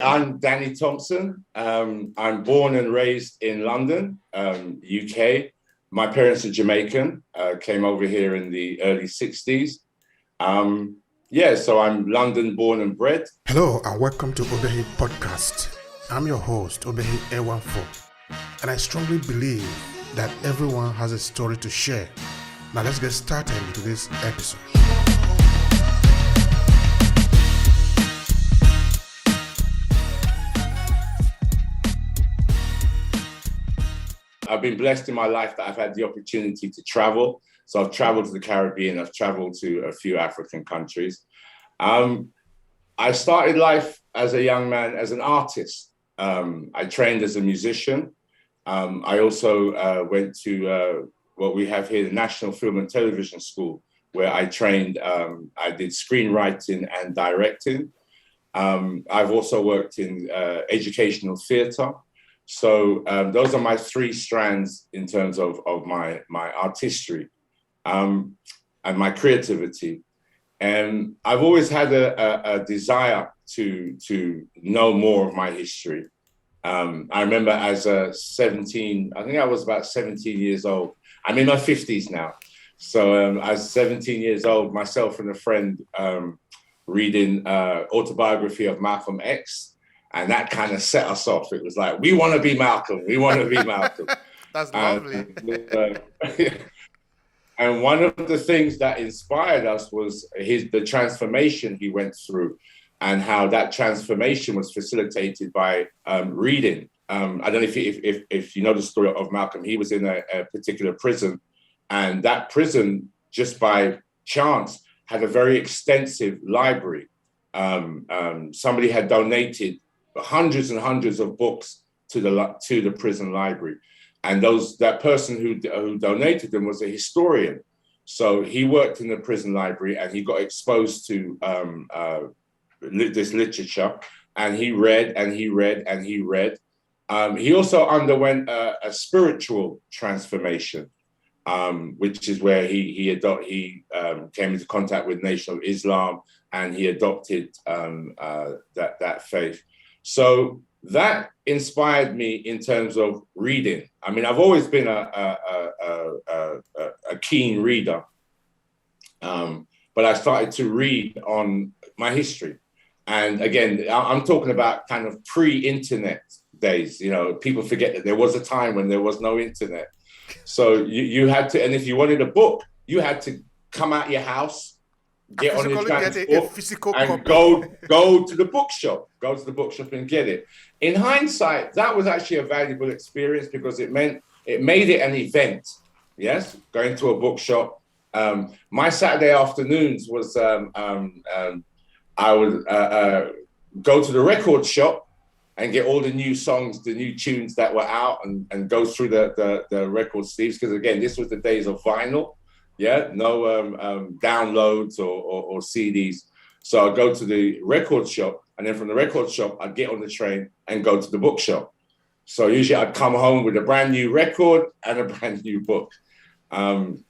I'm Danny Thompson. I'm born and raised in London, UK. My parents are Jamaican, came over here in the early 60s. So I'm London born and bred. Hello and welcome to Obehi Podcast. I'm your host, Obehi A14, and I strongly believe that everyone has a story to share. Now let's get started into this episode. I've been blessed in my life that I've had the opportunity to travel. So I've traveled to the Caribbean, I've traveled to a few African countries. I started life as a young man as an artist. I trained as a musician. I also went to what we have here, the National Film and Television School, where I trained, I did screenwriting and directing. I've also worked in educational theatre. So those are my three strands in terms of my artistry and my creativity. And I've always had a desire to know more of my history. I remember as a 17, I think I was about 17 years old. I'm in my 50s now. So I was 17 years old, myself and a friend reading autobiography of Malcolm X. And that kind of set us off. It was like, we want to be Malcolm. We want to be Malcolm. That's lovely. And one of the things that inspired us was the transformation he went through and how that transformation was facilitated by reading. I don't know if you know the story of Malcolm. He was in a particular prison, and that prison, just by chance, had a very extensive library. Somebody had donated hundreds and hundreds of books to the prison library, and that person who donated them was a historian. So he worked in the prison library, and he got exposed to this literature, and he read and he read and he read. He also underwent a spiritual transformation, which is where he came into contact with Nation of Islam, and he adopted that faith. So that inspired me in terms of reading. I mean, I've always been a keen reader, but I started to read on my history. And again, I'm talking about kind of pre-internet days. You know, people forget that there was a time when there was no internet. So you had to, and if you wanted a book, you had to come out your house, get on your transport, and go to the bookshop. Go to the bookshop and get it. In hindsight, that was actually a valuable experience because it made it an event. Yes, going to a bookshop. My Saturday afternoons was I would go to the record shop and get all the new songs, the new tunes that were out, and go through the record sleeves. Because again, this was the days of vinyl. Yeah, no downloads or CDs. So I'd go to the record shop, and then from the record shop, I'd get on the train and go to the bookshop. So usually I'd come home with a brand new record and a brand new book. And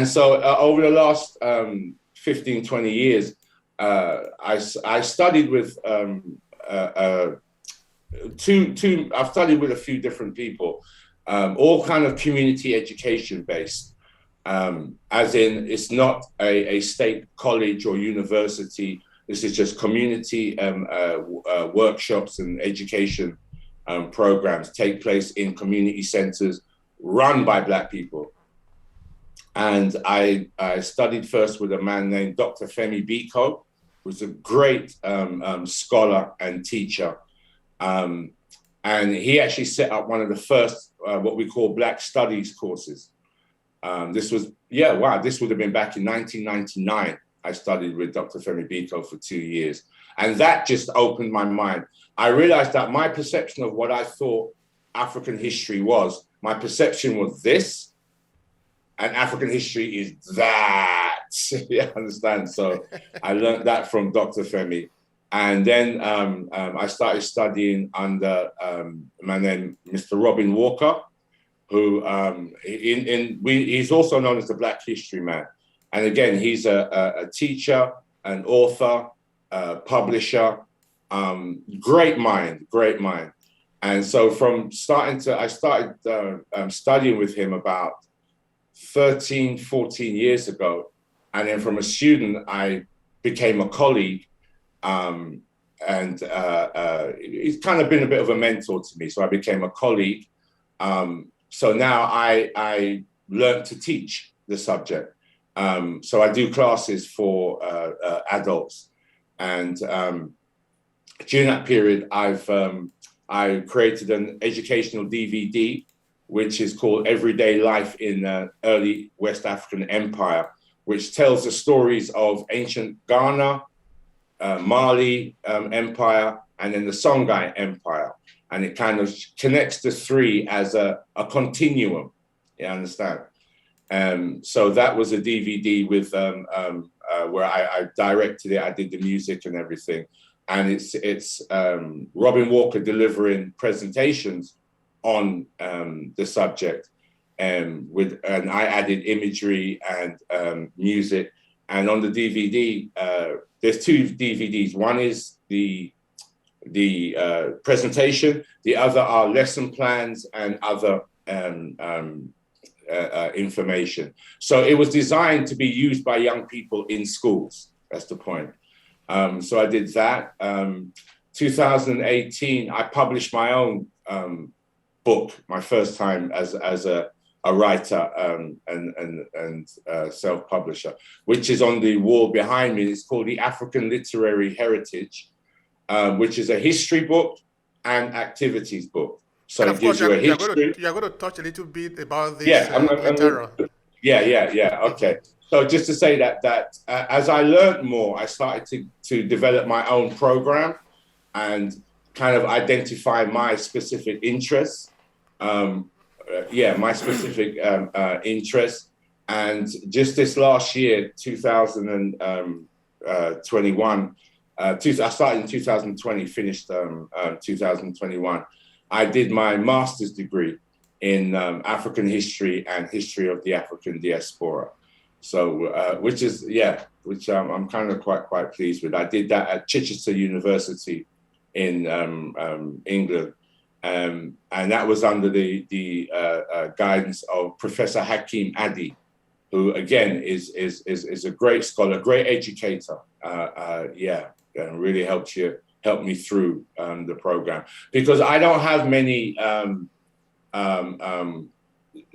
so over the last 15, 20 years, I studied with I've studied with a few different people, all kind of community education based. As in, it's not a state college or university. This is just community workshops and education programs take place in community centers run by Black people. And I studied first with a man named Dr. Femi Biko, who's a great scholar and teacher. And he actually set up one of the first, what we call Black Studies courses. This would have been back in 1999. I studied with Dr. Femi Biko for 2 years. And that just opened my mind. I realized that my perception of what I thought African history was, my perception was this, and African history is that. You understand? So I learned that from Dr. Femi. And then I started studying under a man named Mr. Robin Walker, who he's also known as the Black History Man. And again, he's a teacher, an author, publisher, Great mind, great mind. And so I started studying with him about 13, 14 years ago. And then from a student, I became a colleague. He's kind of been a bit of a mentor to me. So I became a colleague. So now I learned to teach the subject. So I do classes for adults. And during that period, I created an educational DVD, which is called Everyday Life in Early West African Empire, which tells the stories of ancient Ghana, Mali Empire, and then the Songhai Empire. And it kind of connects the three as a continuum, you understand? So that was a DVD with where I directed it, I did the music and everything. And it's Robin Walker delivering presentations on the subject, and I added imagery and music. And on the DVD, there's two DVDs. One is the presentation. The other are lesson plans and other information. So it was designed to be used by young people in schools. That's the point. So I did that. 2018, I published my own book, my first time as a writer and self-publisher, which is on the wall behind me. It's called The African Literary Heritage, which is a history book and activities book. So and it of course, gives you a history. you're going to touch a little bit about this Yeah, yeah. Okay. So just to say that as I learned more, I started to develop my own program and kind of identify my specific interests. My specific interests. And just this last year, 2021, I started in 2020, finished 2021. I did my master's degree in African history and history of the African diaspora. So, which I'm kind of quite pleased with. I did that at Chichester University in England. And that was under the guidance of Professor Hakeem Addy, who again is a great scholar, great educator. And really helped me through the program, because I don't have many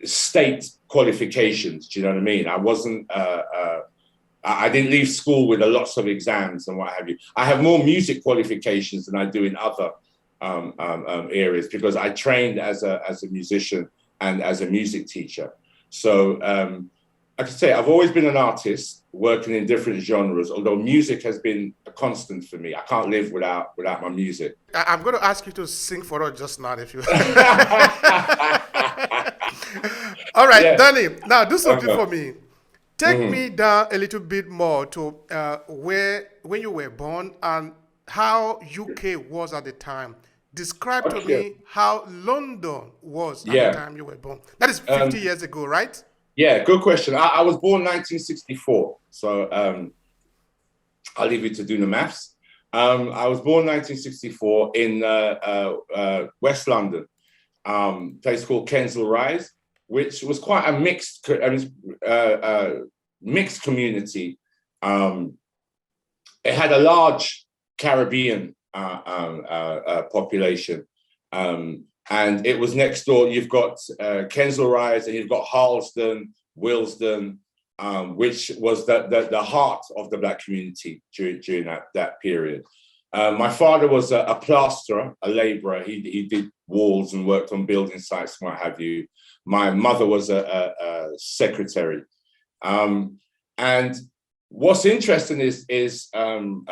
state qualifications. Do you know what I mean? I wasn't. I didn't leave school with lots of exams and what have you. I have more music qualifications than I do in other areas, because I trained as a musician and as a music teacher. So I could say I've always been an artist working in different genres, although music has been a constant for me. I can't live without my music. I'm going to ask you to sing for us just now, if you. All right, yeah. Danny, now do something for me. Take me down a little bit more to when you were born and how UK was at the time. Describe to me how London was at the time you were born. That is 50 years ago, right? Yeah, good question. I was born 1964, so I'll leave you to do the maths. I was born 1964 in West London, place called Kensal Rise, which was quite a mixed community. It had a large Caribbean population, and it was next door. You've got Kensal Rise, and you've got Harlesden, Willesden, which was the heart of the Black community during that period. My father was a plasterer, a labourer. He did walls and worked on building sites and what have you. My mother was a secretary. And what's interesting is I'm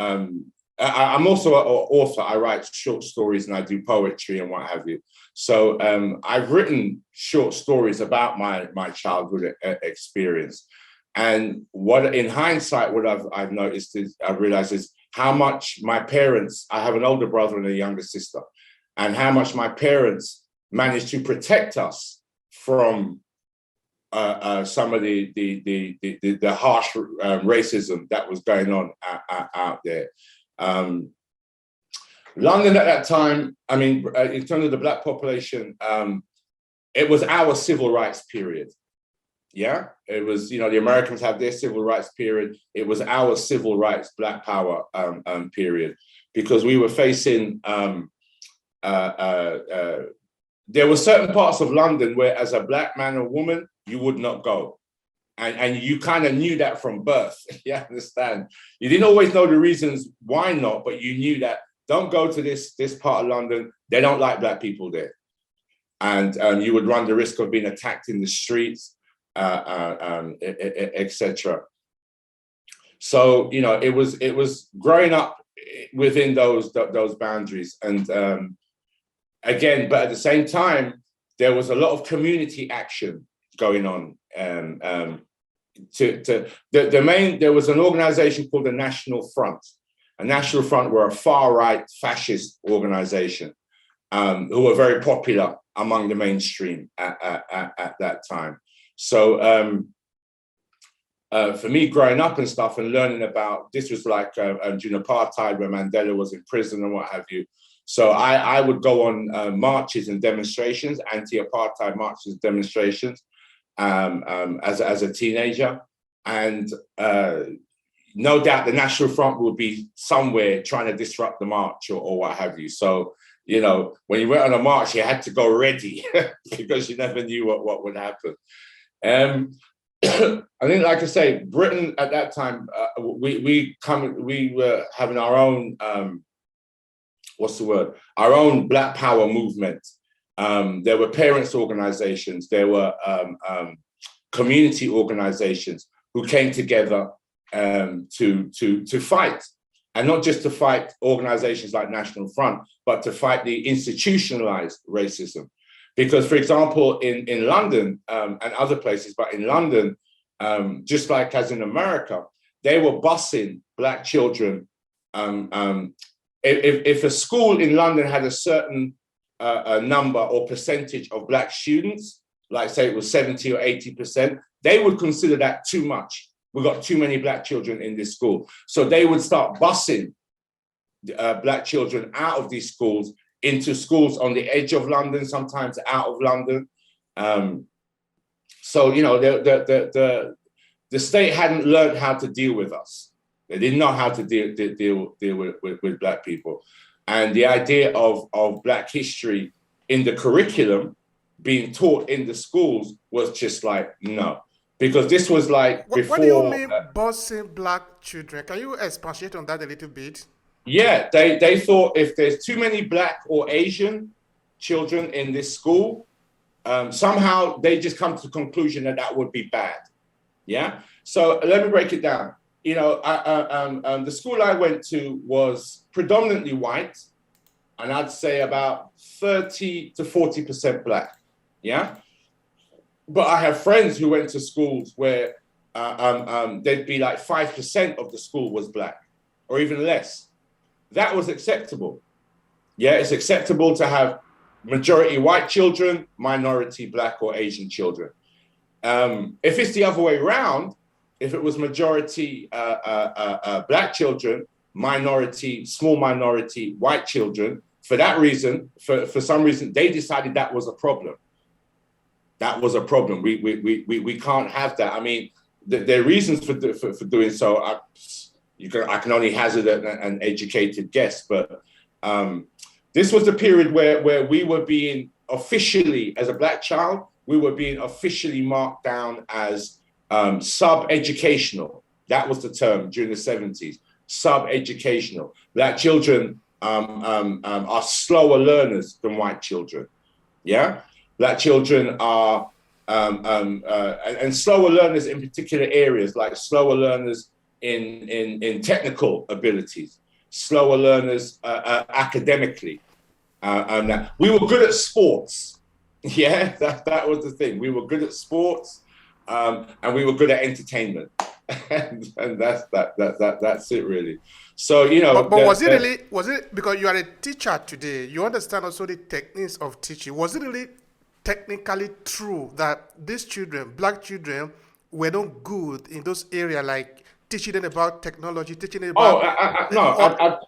also an author. I write short stories and I do poetry and what have you. So I've written short stories about my childhood experience. And what, in hindsight, what I've noticed is, I've realized is how much my parents, I have an older brother and a younger sister, and how much my parents managed to protect us from some of the harsh racism that was going on out there. London at that time, I mean, in terms of the black population, it was our civil rights period. Yeah, it was, the Americans have their civil rights period. It was our civil rights, Black Power period, because we were facing, there were certain parts of London where as a black man or woman, you would not go. And you kind of knew that from birth. You understand? You didn't always know the reasons why not, but you knew that don't go to this part of London. They don't like black people there. And you would run the risk of being attacked in the streets, etc. So, it was growing up within those boundaries. And again, but at the same time, there was a lot of community action going on. There was an organization called the National Front. A National Front were a far-right fascist organization who were very popular among the mainstream at that time. So for me, growing up and stuff and learning about, this was like during apartheid where Mandela was in prison and what have you. So I would go on marches and demonstrations, anti-apartheid marches and demonstrations as a teenager. And no doubt the National Front would be somewhere trying to disrupt the march or what have you. So, when you went on a march, you had to go ready because you never knew what would happen. I think, like I say, Britain at that time, we were having our own, our own Black Power movement. There were parents' organizations, there were community organizations who came together to fight, and not just to fight organizations like National Front, but to fight the institutionalized racism. Because, for example, in London and other places, but in London, just like as in America, they were busing black children. If a school in London had a certain number or percentage of black students, like say it was 70 or 80%, they would consider that too much. We've got too many black children in this school. So they would start busing black children out of these schools into schools on the edge of London, sometimes out of London. So, the state hadn't learned how to deal with us. They didn't know how to deal with black people. And the idea of black history in the curriculum being taught in the schools was just like, no. Because this was like before... What do you mean busing black children? Can you expatiate on that a little bit? Yeah, they thought if there's too many black or Asian children in this school, somehow they just come to the conclusion that would be bad. Yeah. So let me break it down. The school I went to was predominantly white, and I'd say about 30 to 40% black. Yeah. But I have friends who went to schools where there'd be like 5% of the school was black, or even less. That was acceptable. Yeah, it's acceptable to have majority white children, minority black or Asian children. If it's the other way around, if it was majority black children, small minority white children, for that reason, for some reason, they decided that was a problem. That was a problem. We can't have that. I mean, there are reasons for doing so. I can only hazard an educated guess, but this was the period where we were being officially, as a black child, we were being officially marked down as sub-educational. That was the term during the 70s, sub-educational. Black children are slower learners than white children. Yeah. Black children are, and slower learners in particular areas, like slower learners in technical abilities, slower learners academically. We were good at sports. Yeah, that was the thing. We were good at sports, and we were good at entertainment, and that's it really. So But was it because you are a teacher today? You understand also the techniques of teaching. Was it really technically true that these children, black children, were not good in those areas, like teaching them about technology, teaching them about...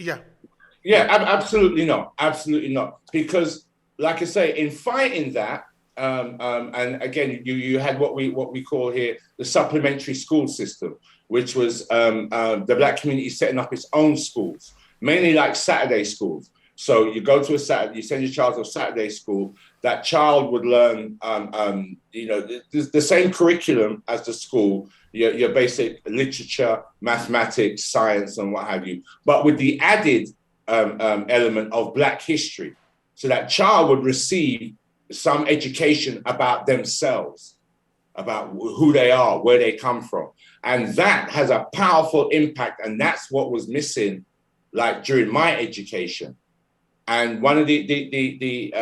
Yeah, absolutely not. Absolutely not. Because, like I say, in fighting that, and again, you had what we call here the supplementary school system, which was the Black community setting up its own schools, mainly like Saturday schools. So you go to a Saturday, you send your child to a Saturday school. That child would learn, the same curriculum as the school, your basic literature, mathematics, science, and what have you, but with the added element of Black history. So that child would receive some education about themselves, about who they are, where they come from. And that has a powerful impact. And that's what was missing, like during my education. And one of the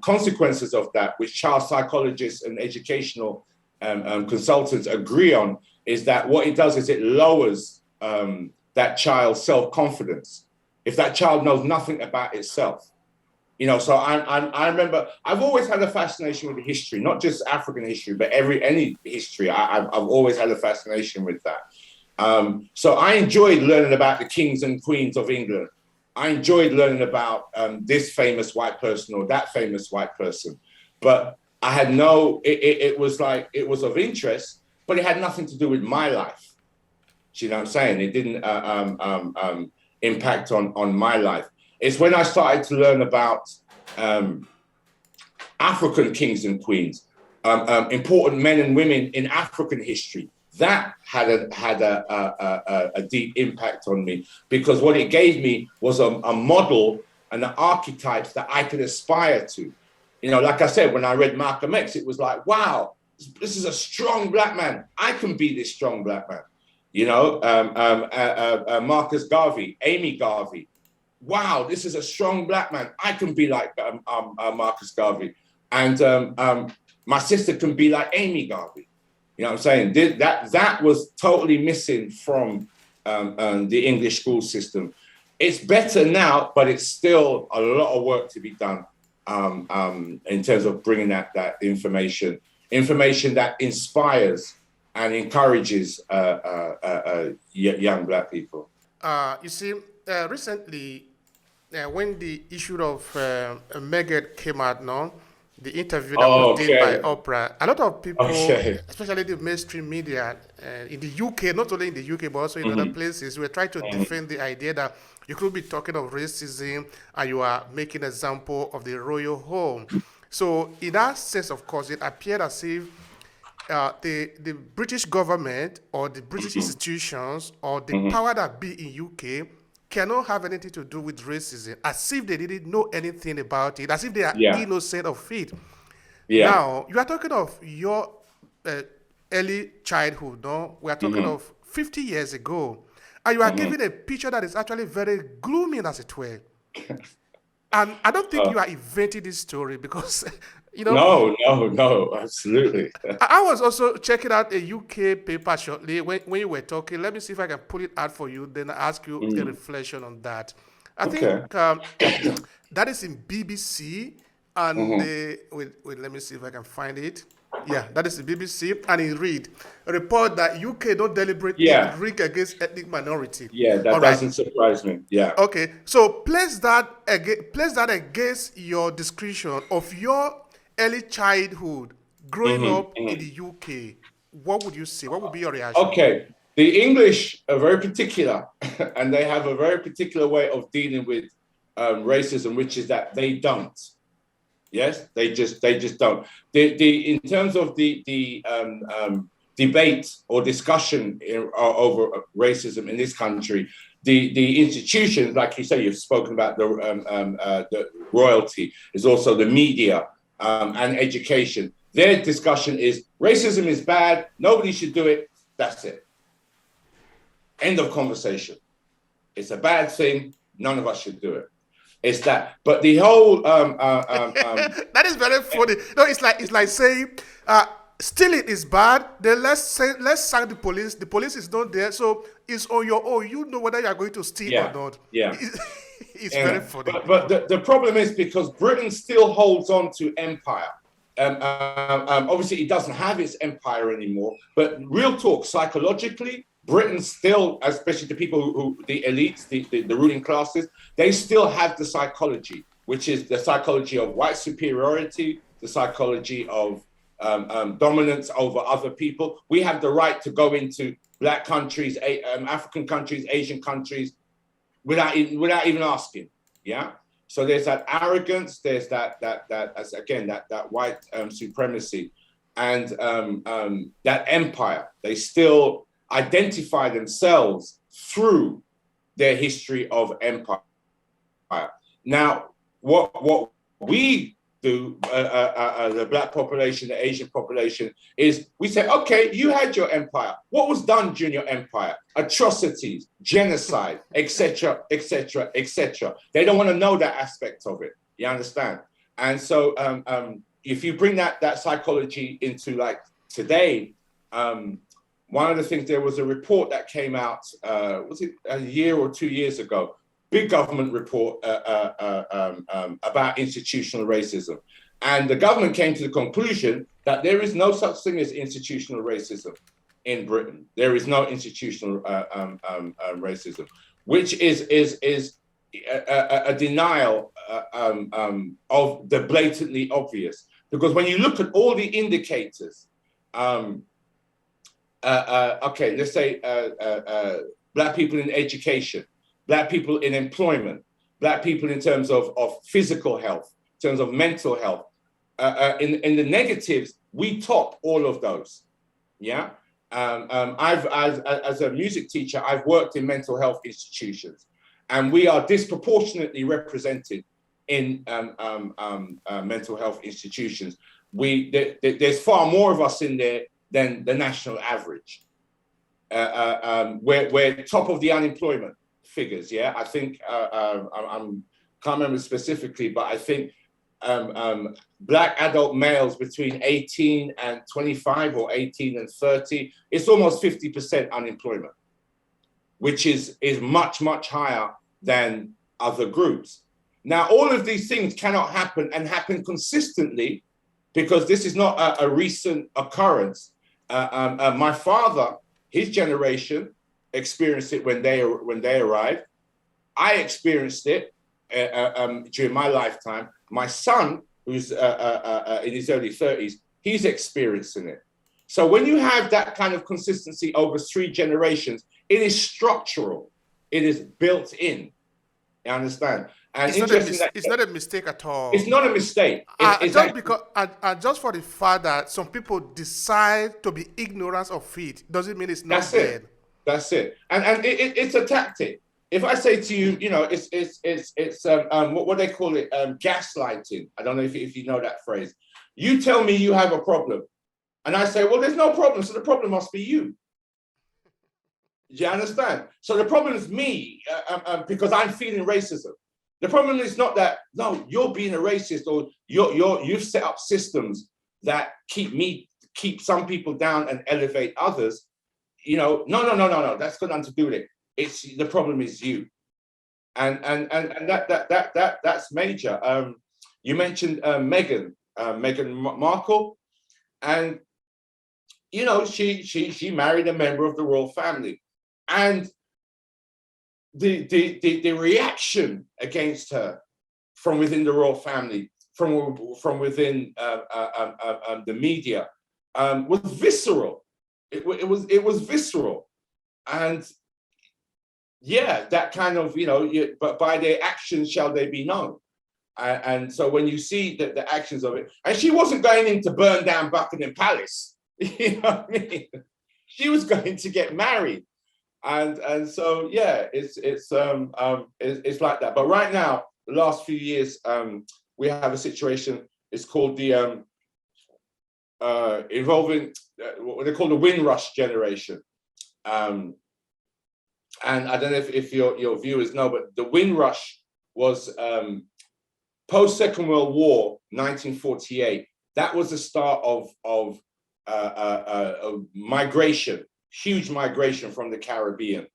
consequences of that, which child psychologists and educational consultants agree on, is that what it does is it lowers that child's self-confidence. If that child knows nothing about itself, so I remember I've always had a fascination with history, not just African history, but any history. I've always had a fascination with that. So I enjoyed learning about the kings and queens of England. I enjoyed learning about this famous white person or that famous white person, but I had it was of interest, but it had nothing to do with my life. Do you know what I'm saying? It didn't impact on my life. It's when I started to learn about African kings and queens, important men and women in African history. That had a deep impact on me, because what it gave me was a model and the archetypes that I could aspire to. Like I said, when I read Malcolm X, it was like, wow, this is a strong Black man. I can be this strong Black man. Marcus Garvey, Amy Garvey. Wow, this is a strong Black man. I can be like Marcus Garvey. And my sister can be like Amy Garvey. You know what I'm saying? That was totally missing from the English school system. It's better now, but it's still a lot of work to be done in terms of bringing that information that inspires and encourages young Black people. You see, recently, when the issue of Meghan came out, the interview that was done by Oprah, a lot of people, especially the mainstream media in the UK, not only in the UK, but also in other places, were trying to defend the idea that you could be talking of racism and you are making an example of the royal home. So in that sense, of course, it appeared as if the British government or the British institutions or the power that be in UK cannot have anything to do with racism, as if they didn't know anything about it, as if they are innocent of it. Now, you are talking of your early childhood, no? We are talking of 50 years ago. And you are giving a picture that is actually very gloomy, as it were. And I don't think you are inventing this story because, No, absolutely. I was also checking out a UK paper shortly when you were talking. Let me see if I can pull it out for you, then ask you a reflection on that. I think that is in BBC, and wait, let me see if I can find it. Yeah, that is the BBC, and it read a report that UK don't deliberately drink against ethnic minority. Yeah, that doesn't surprise me. Yeah. Okay, so place that against your description of your early childhood growing up in the UK. What would you say? What would be your reaction? Okay, the English are very particular, and they have a very particular way of dealing with racism, which is that they don't. Yes, they just don't. In terms of the debate or discussion over racism in this country, the institutions, like you say, you've spoken about the royalty, is also the media and education. Their discussion is racism is bad. Nobody should do it. That's it. End of conversation. It's a bad thing. None of us should do it. It's that, but the whole that is very funny. No, it's like saying stealing is bad. Then let's sack the police. The police is not there, so it's on your own. You know whether you are going to steal or not. Yeah, it's very funny. But the problem is because Britain still holds on to empire. Obviously, it doesn't have its empire anymore. But real talk, psychologically, Britain still, especially the people the elites, the ruling classes, they still have the psychology, which is the psychology of white superiority, the psychology of dominance over other people. We have the right to go into Black countries, African countries, Asian countries, without even asking. Yeah. So there's that arrogance. There's that white supremacy, and that empire. They still identify themselves through their history of empire. Now, what we do, the Black population, the Asian population, is we say, okay, you had your empire. What was done during your empire? Atrocities, genocide, etc., etc., etc. They don't want to know that aspect of it. You understand? And so if you bring that psychology into like today, one of the things, there was a report that came out, was it a year or 2 years ago? Big government report about institutional racism. And the government came to the conclusion that there is no such thing as institutional racism in Britain. There is no institutional racism, which is a denial of the blatantly obvious. Because when you look at all the indicators, okay, let's say Black people in education, Black people in employment, Black people in terms of physical health, in terms of mental health. In the negatives, we top all of those. Yeah. As a music teacher, I've worked in mental health institutions, and we are disproportionately represented in mental health institutions. There's far more of us in there than the national average. We're top of the unemployment figures. Yeah, I think I can't remember specifically, but I think Black adult males between 18 and 25 or 18 and 30, it's almost 50% unemployment, which is much, much higher than other groups. Now, all of these things cannot happen and happen consistently, because this is not a recent occurrence. My father, his generation, experienced it when they arrived. I experienced it during my lifetime. My son, who's in his early 30s, he's experiencing it. So when you have that kind of consistency over 3 generations, it is structural. It is built in. You understand? And it's not a mistake at all. It's not a mistake. Just for the fact that some people decide to be ignorant of it doesn't mean it's not there. That's it. And it's a tactic. If I say to you, you know, it's what they call it, gaslighting. I don't know if you know that phrase. You tell me you have a problem, and I say, well, there's no problem, so the problem must be you. Do you understand? So the problem is me, because I'm feeling racism. The problem is not that, no, you're being a racist, or you've set up systems that keep some people down and elevate others. You know, no. That's got nothing to do with it. It's the problem is you, and that's major. You mentioned Meghan Markle, and you know she married a member of the royal family, and the reaction against her from within the royal family, from within the media, was visceral. It was visceral, and yeah, that kind of, you know, but by their actions shall they be known. And so when you see the actions of it, and she wasn't going in to burn down Buckingham Palace, you know what I mean? She was going to get married, and so yeah, it's like that. But right now, the last few years, we have a situation. It's called the involving what they call the Winrush generation. And I don't know if your viewers know, but the Winrush was post-Second World War, 1948. That was the start of migration, huge migration from the Caribbean.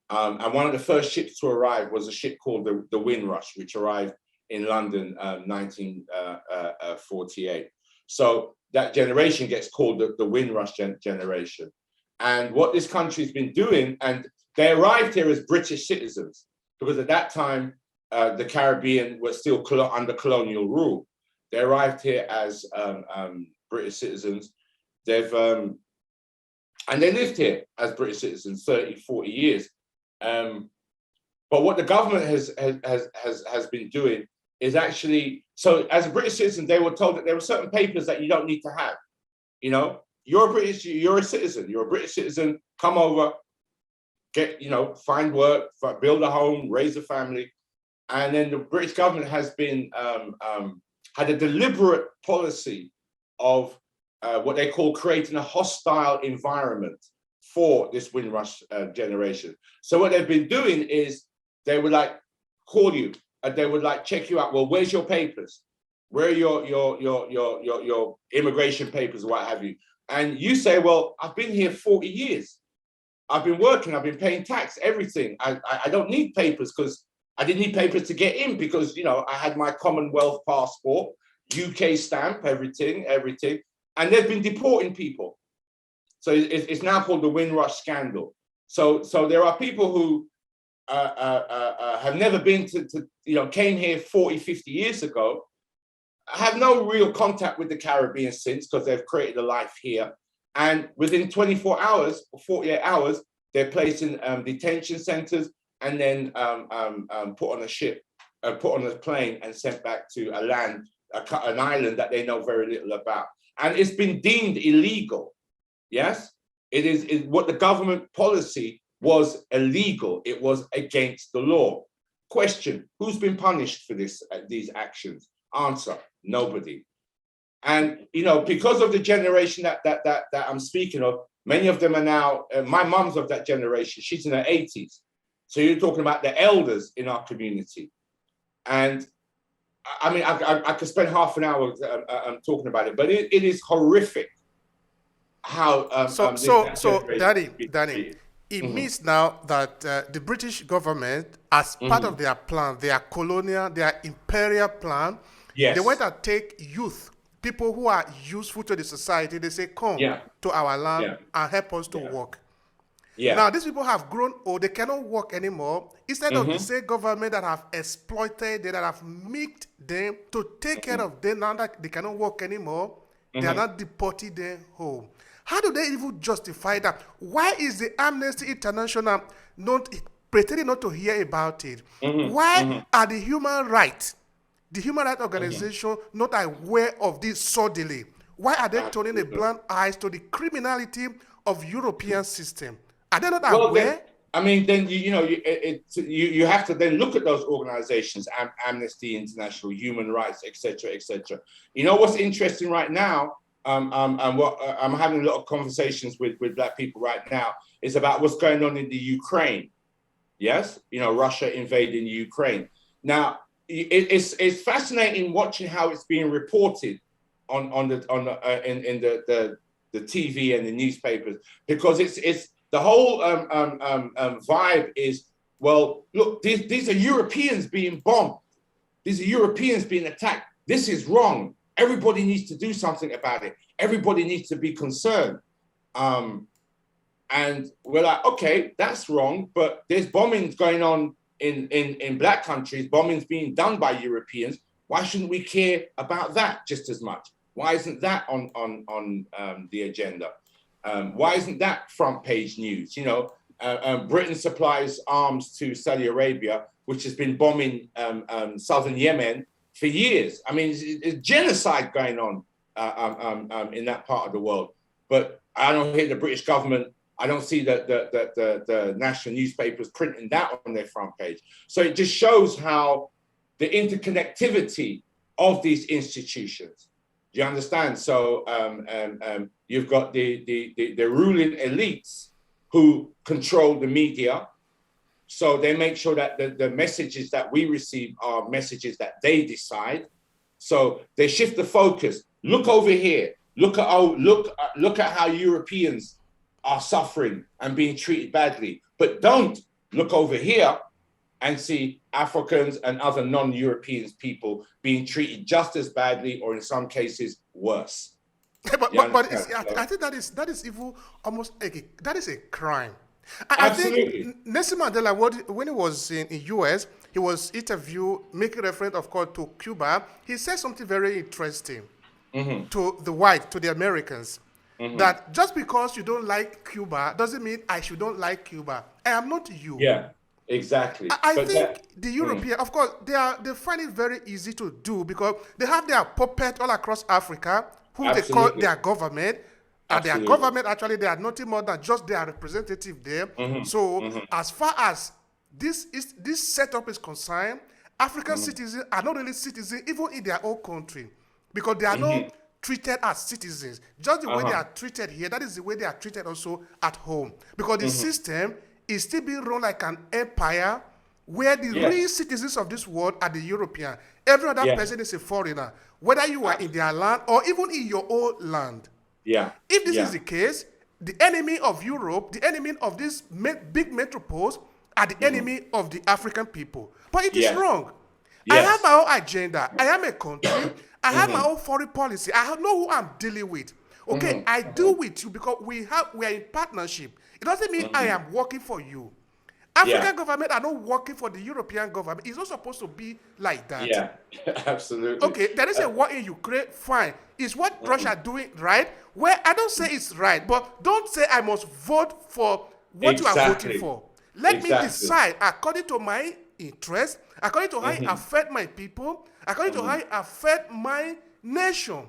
And one of the first ships to arrive was a ship called the Windrush, which arrived in London 1948. So that generation gets called the Windrush generation. And what this country's been doing, and they arrived here as British citizens, because at that time, the Caribbean was still under colonial rule. They arrived here as British citizens. And they lived here as British citizens 30, 40 years. But what the government has been doing is actually, so as a British citizen, they were told that there were certain papers that you don't need to have. You know, you're a citizen, you're a British citizen, come over, get, find work, build a home, raise a family. And then the British government has been, had a deliberate policy of what they call creating a hostile environment for this Windrush generation. So what they've been doing is they would like call you and they would like check you out. Well, where's your papers? Where are your immigration papers or what have you? And you say, well, I've been here 40 years. I've been working, I've been paying tax, everything. I don't need papers because I didn't need papers to get in because, I had my Commonwealth passport, UK stamp, everything. And they've been deporting people. So it's now called the Windrush scandal. So there are people who have never been to came here 40, 50 years ago, have no real contact with the Caribbean since because they've created a life here. And within 24 hours or 48 hours, they're placed in detention centers and then put on a ship, put on a plane and sent back to a land, an island that they know very little about. And it's been deemed illegal. Yes, it is what the government policy was illegal. It was against the law. Question: who's been punished for these actions? Answer: nobody. And because of the generation that I'm speaking of, many of them are now. My mum's of that generation. She's in her 80s. So you're talking about the elders in our community. And I mean, I could spend half an hour talking about it, but it is horrific. How Danny, it means now that the British government, as part of their plan, their colonial, their imperial plan, yes, they went to take youth, people who are useful to the society. They say, come to our land and help us to work. Yeah. Now, these people have grown old, they cannot work anymore. Instead of the same government that have exploited them, that have milked them to take care of them, now that they cannot work anymore, they are not deporting them home. How do they even justify that? Why is the Amnesty International not pretending not to hear about it? Why are the human rights organization not aware of this suddenly? Why are they turning a blind eyes to the criminality of European system? Are they not aware? Then you have to then look at those organizations, Amnesty International, human rights, etc., etc. You know what's interesting right now? And what I'm having a lot of conversations with Black people right now is about what's going on in the Ukraine. Yes, Russia invading Ukraine. Now it's fascinating watching how it's being reported in the TV and the newspapers, because it's the whole vibe is, well, look, these are Europeans being bombed. These are Europeans being attacked. This is wrong. Everybody needs to do something about it. Everybody needs to be concerned. And we're like, okay, that's wrong, but there's bombings going on in Black countries, bombings being done by Europeans. Why shouldn't we care about that just as much? Why isn't that on the agenda? Why isn't that front page news? Britain supplies arms to Saudi Arabia, which has been bombing southern Yemen for years. I mean, it's genocide going on in that part of the world. But I don't hear the British government. I don't see the national newspapers printing that on their front page. So it just shows how the interconnectivity of these institutions. Do you understand? So you've got the ruling elites who control the media. So they make sure that the messages that we receive are messages that they decide. So they shift the focus. Look over here. Look at how Europeans are suffering and being treated badly. But don't look over here and see Africans and other non-European people being treated just as badly, or in some cases worse. but I think that is even almost that is a crime. I think Nelson Mandela, when he was in US, he was interviewed, making reference, of course, to Cuba. He said something very interesting to the Americans, that just because you don't like Cuba doesn't mean I should don't like Cuba. I am not you. Yeah, exactly. I think the European, of course, they find it very easy to do because they have their puppet all across Africa, who they call their government. And their government, actually, they are nothing more than just their representative there. As far as this setup is concerned, African citizens are not really citizens even in their own country, because they are not treated as citizens. Just the way they are treated here, that is the way they are treated also at home. Because the system is still being run like an empire, where the real citizens of this world are the European. Every other person is a foreigner, whether you are in their land or even in your own land. Yeah. If this is the case, the enemy of Europe, the enemy of these big metropoles, are the enemy of the African people. But it is wrong. I have my own agenda. I am a country. I have my own foreign policy. I know who I'm dealing with. Okay, I deal with you because we are in partnership. It doesn't mean I am working for you. African government are not working for the European government. It's not supposed to be like that. Yeah, absolutely. Okay, there is a war in Ukraine, fine. Is what Russia doing right? Well, I don't say it's right, but don't say I must vote for what you are voting for. Let me decide according to my interest, according to how it affect my people, according to how it affect my nation.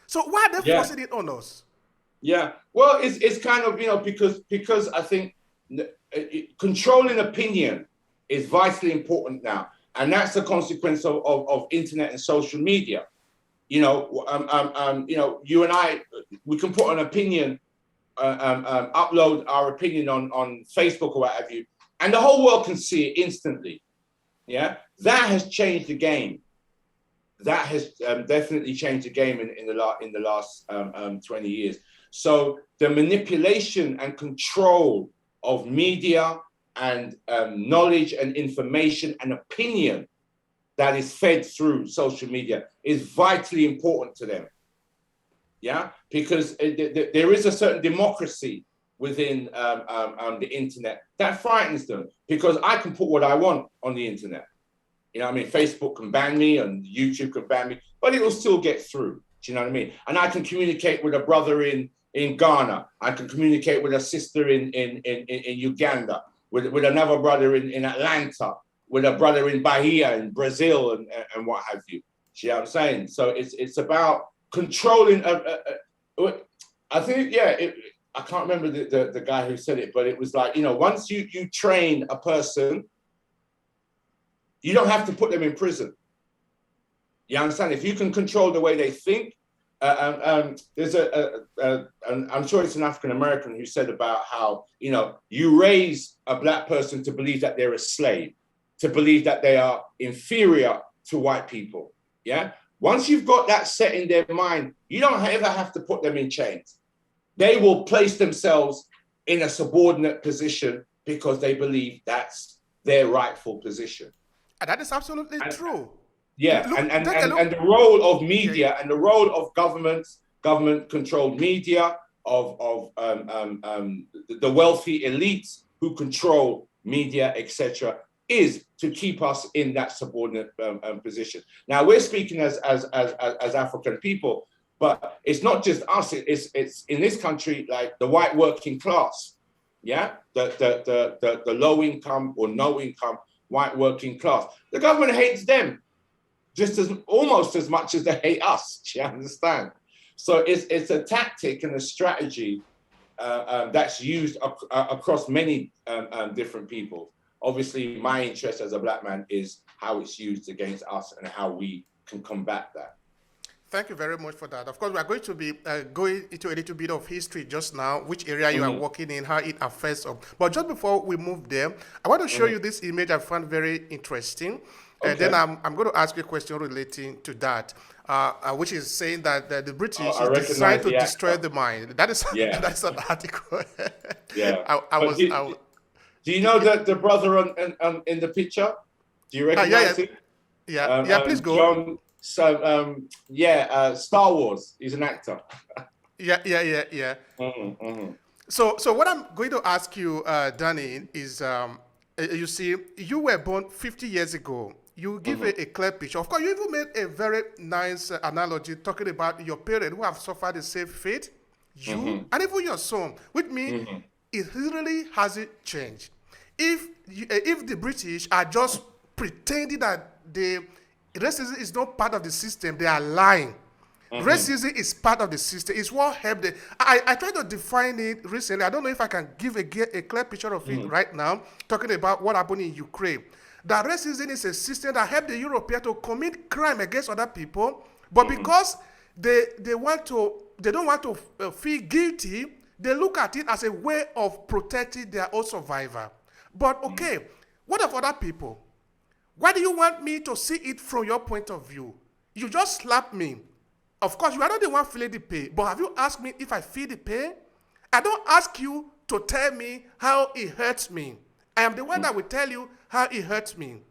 So why are they forcing it on us? Yeah, well, it's kind of, because I think controlling opinion is vitally important now, and that's the consequence of internet and social media. You and I, we can put an opinion, upload our opinion on Facebook or what have you, and the whole world can see it instantly. Yeah, that has changed the game. That has definitely changed the game in the last 20 years. So the manipulation and control of media and knowledge and information and opinion that is fed through social media is vitally important to them. Yeah, because there is a certain democracy within the internet that frightens them, because I can put what I want on the internet. Facebook can ban me and YouTube can ban me, but it will still get through. Do you know what I mean? And I can communicate with a brother in Ghana. I can communicate with a sister in Uganda, with another brother in Atlanta, with a brother in Bahia in Brazil and what have you. Do you know what I'm saying? So it's about controlling. I think, I can't remember the guy who said it, but it was like, once you train a person, you don't have to put them in prison. You understand? If you can control the way they think, there's I'm sure it's an African American who said about how, you raise a black person to believe that they're a slave, to believe that they are inferior to white people. Yeah. Once you've got that set in their mind, you don't ever have to put them in chains. They will place themselves in a subordinate position because they believe that's their rightful position. And that is absolutely true. Yeah, and the role of media and the role of government-controlled media, of the wealthy elites who control media, etc., is to keep us in that subordinate position. Now we're speaking as African people, but it's not just us. It's in this country, like the white working class, yeah, the low income or no income white working class. The government hates them almost as much as they hate us. Do you understand? So it's a tactic and a strategy that's used across many different people. Obviously, my interest as a black man is how it's used against us and how we can combat that. Thank you very much for that. Of course, we are going to be going into a little bit of history just now, which area you are working in, how it affects us. But just before we move there, I want to show you this image I found very interesting. Okay. And then I'm going to ask you a question relating to that, which is saying that the British is designed to destroy the mind. That is that's an article. Yeah. Do you know the brother in the picture? Do you recognize him? Yeah, please go. So Star Wars. He's an actor. Yeah. Mm-hmm. So what I'm going to ask you, Danny, is you see, you were born 50 years ago. You give a clear picture. Of course, you even made a very nice analogy talking about your parents who have suffered the same fate, you, and even your son. With me, it really hasn't changed. If the British are just pretending that the racism is not part of the system, they are lying. Racism is part of the system. It's what helped it. I tried to define it recently. I don't know if I can give a clear picture of it right now, talking about what happened in Ukraine. That racism is a system that helped the Europeans to commit crime against other people, but because they don't want to feel guilty, they look at it as a way of protecting their own survivor. But okay, what of other people? Why do you want me to see it from your point of view? You just slap me. Of course, you are not the one feeling the pain, but have you asked me if I feel the pain? I don't ask you to tell me how it hurts me. I am the one that will tell you how it hurts me.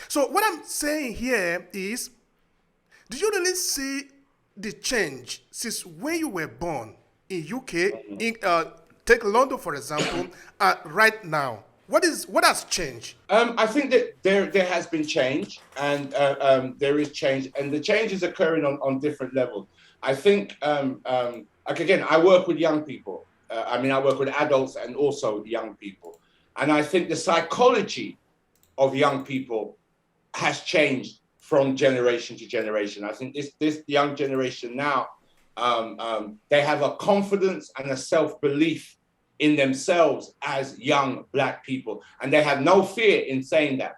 So what I'm saying here is, do you really see the change since when you were born in UK, take London for example, right now? What has changed? I think that there has been change, and there is change, and the change is occurring on different levels. I think, like again, I work with young people. I work with adults and also young people, and I think the psychology of young people has changed from generation to generation. I think this young generation now, they have a confidence and a self-belief in themselves as young Black people. And they have no fear in saying that.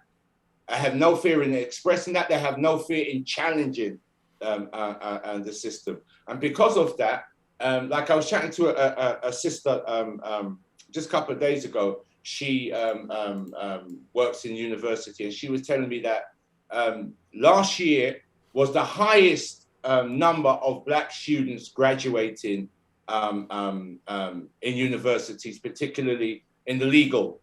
I have no fear in expressing that. They have no fear in challenging the system. And because of that, like I was chatting to a sister just a couple of days ago. She works in university, and she was telling me that last year was the highest number of Black students graduating in universities, particularly in the legal,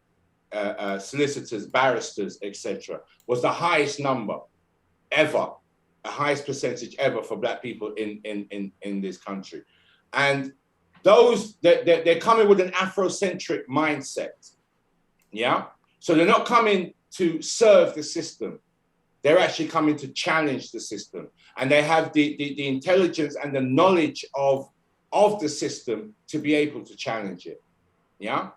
solicitors, barristers, etc., was the highest number ever, the highest percentage ever for Black people in this country. And those, they're coming with an Afrocentric mindset, yeah? So they're not coming to serve the system. They're actually coming to challenge the system. And they have the intelligence and the knowledge of the system to be able to challenge it, yeah?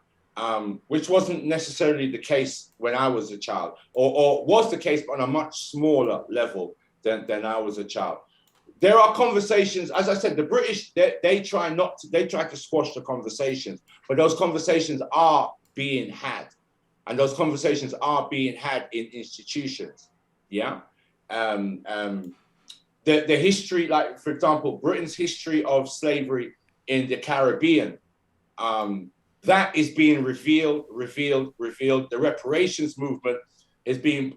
Which wasn't necessarily the case when I was a child, or was the case, but on a much smaller level than I was a child. There are conversations, as I said, the British, they try to squash the conversations, but those conversations are being had, and those conversations are being had in institutions, yeah? The history, like, for example, Britain's history of slavery in the Caribbean, that is being revealed. The reparations movement has been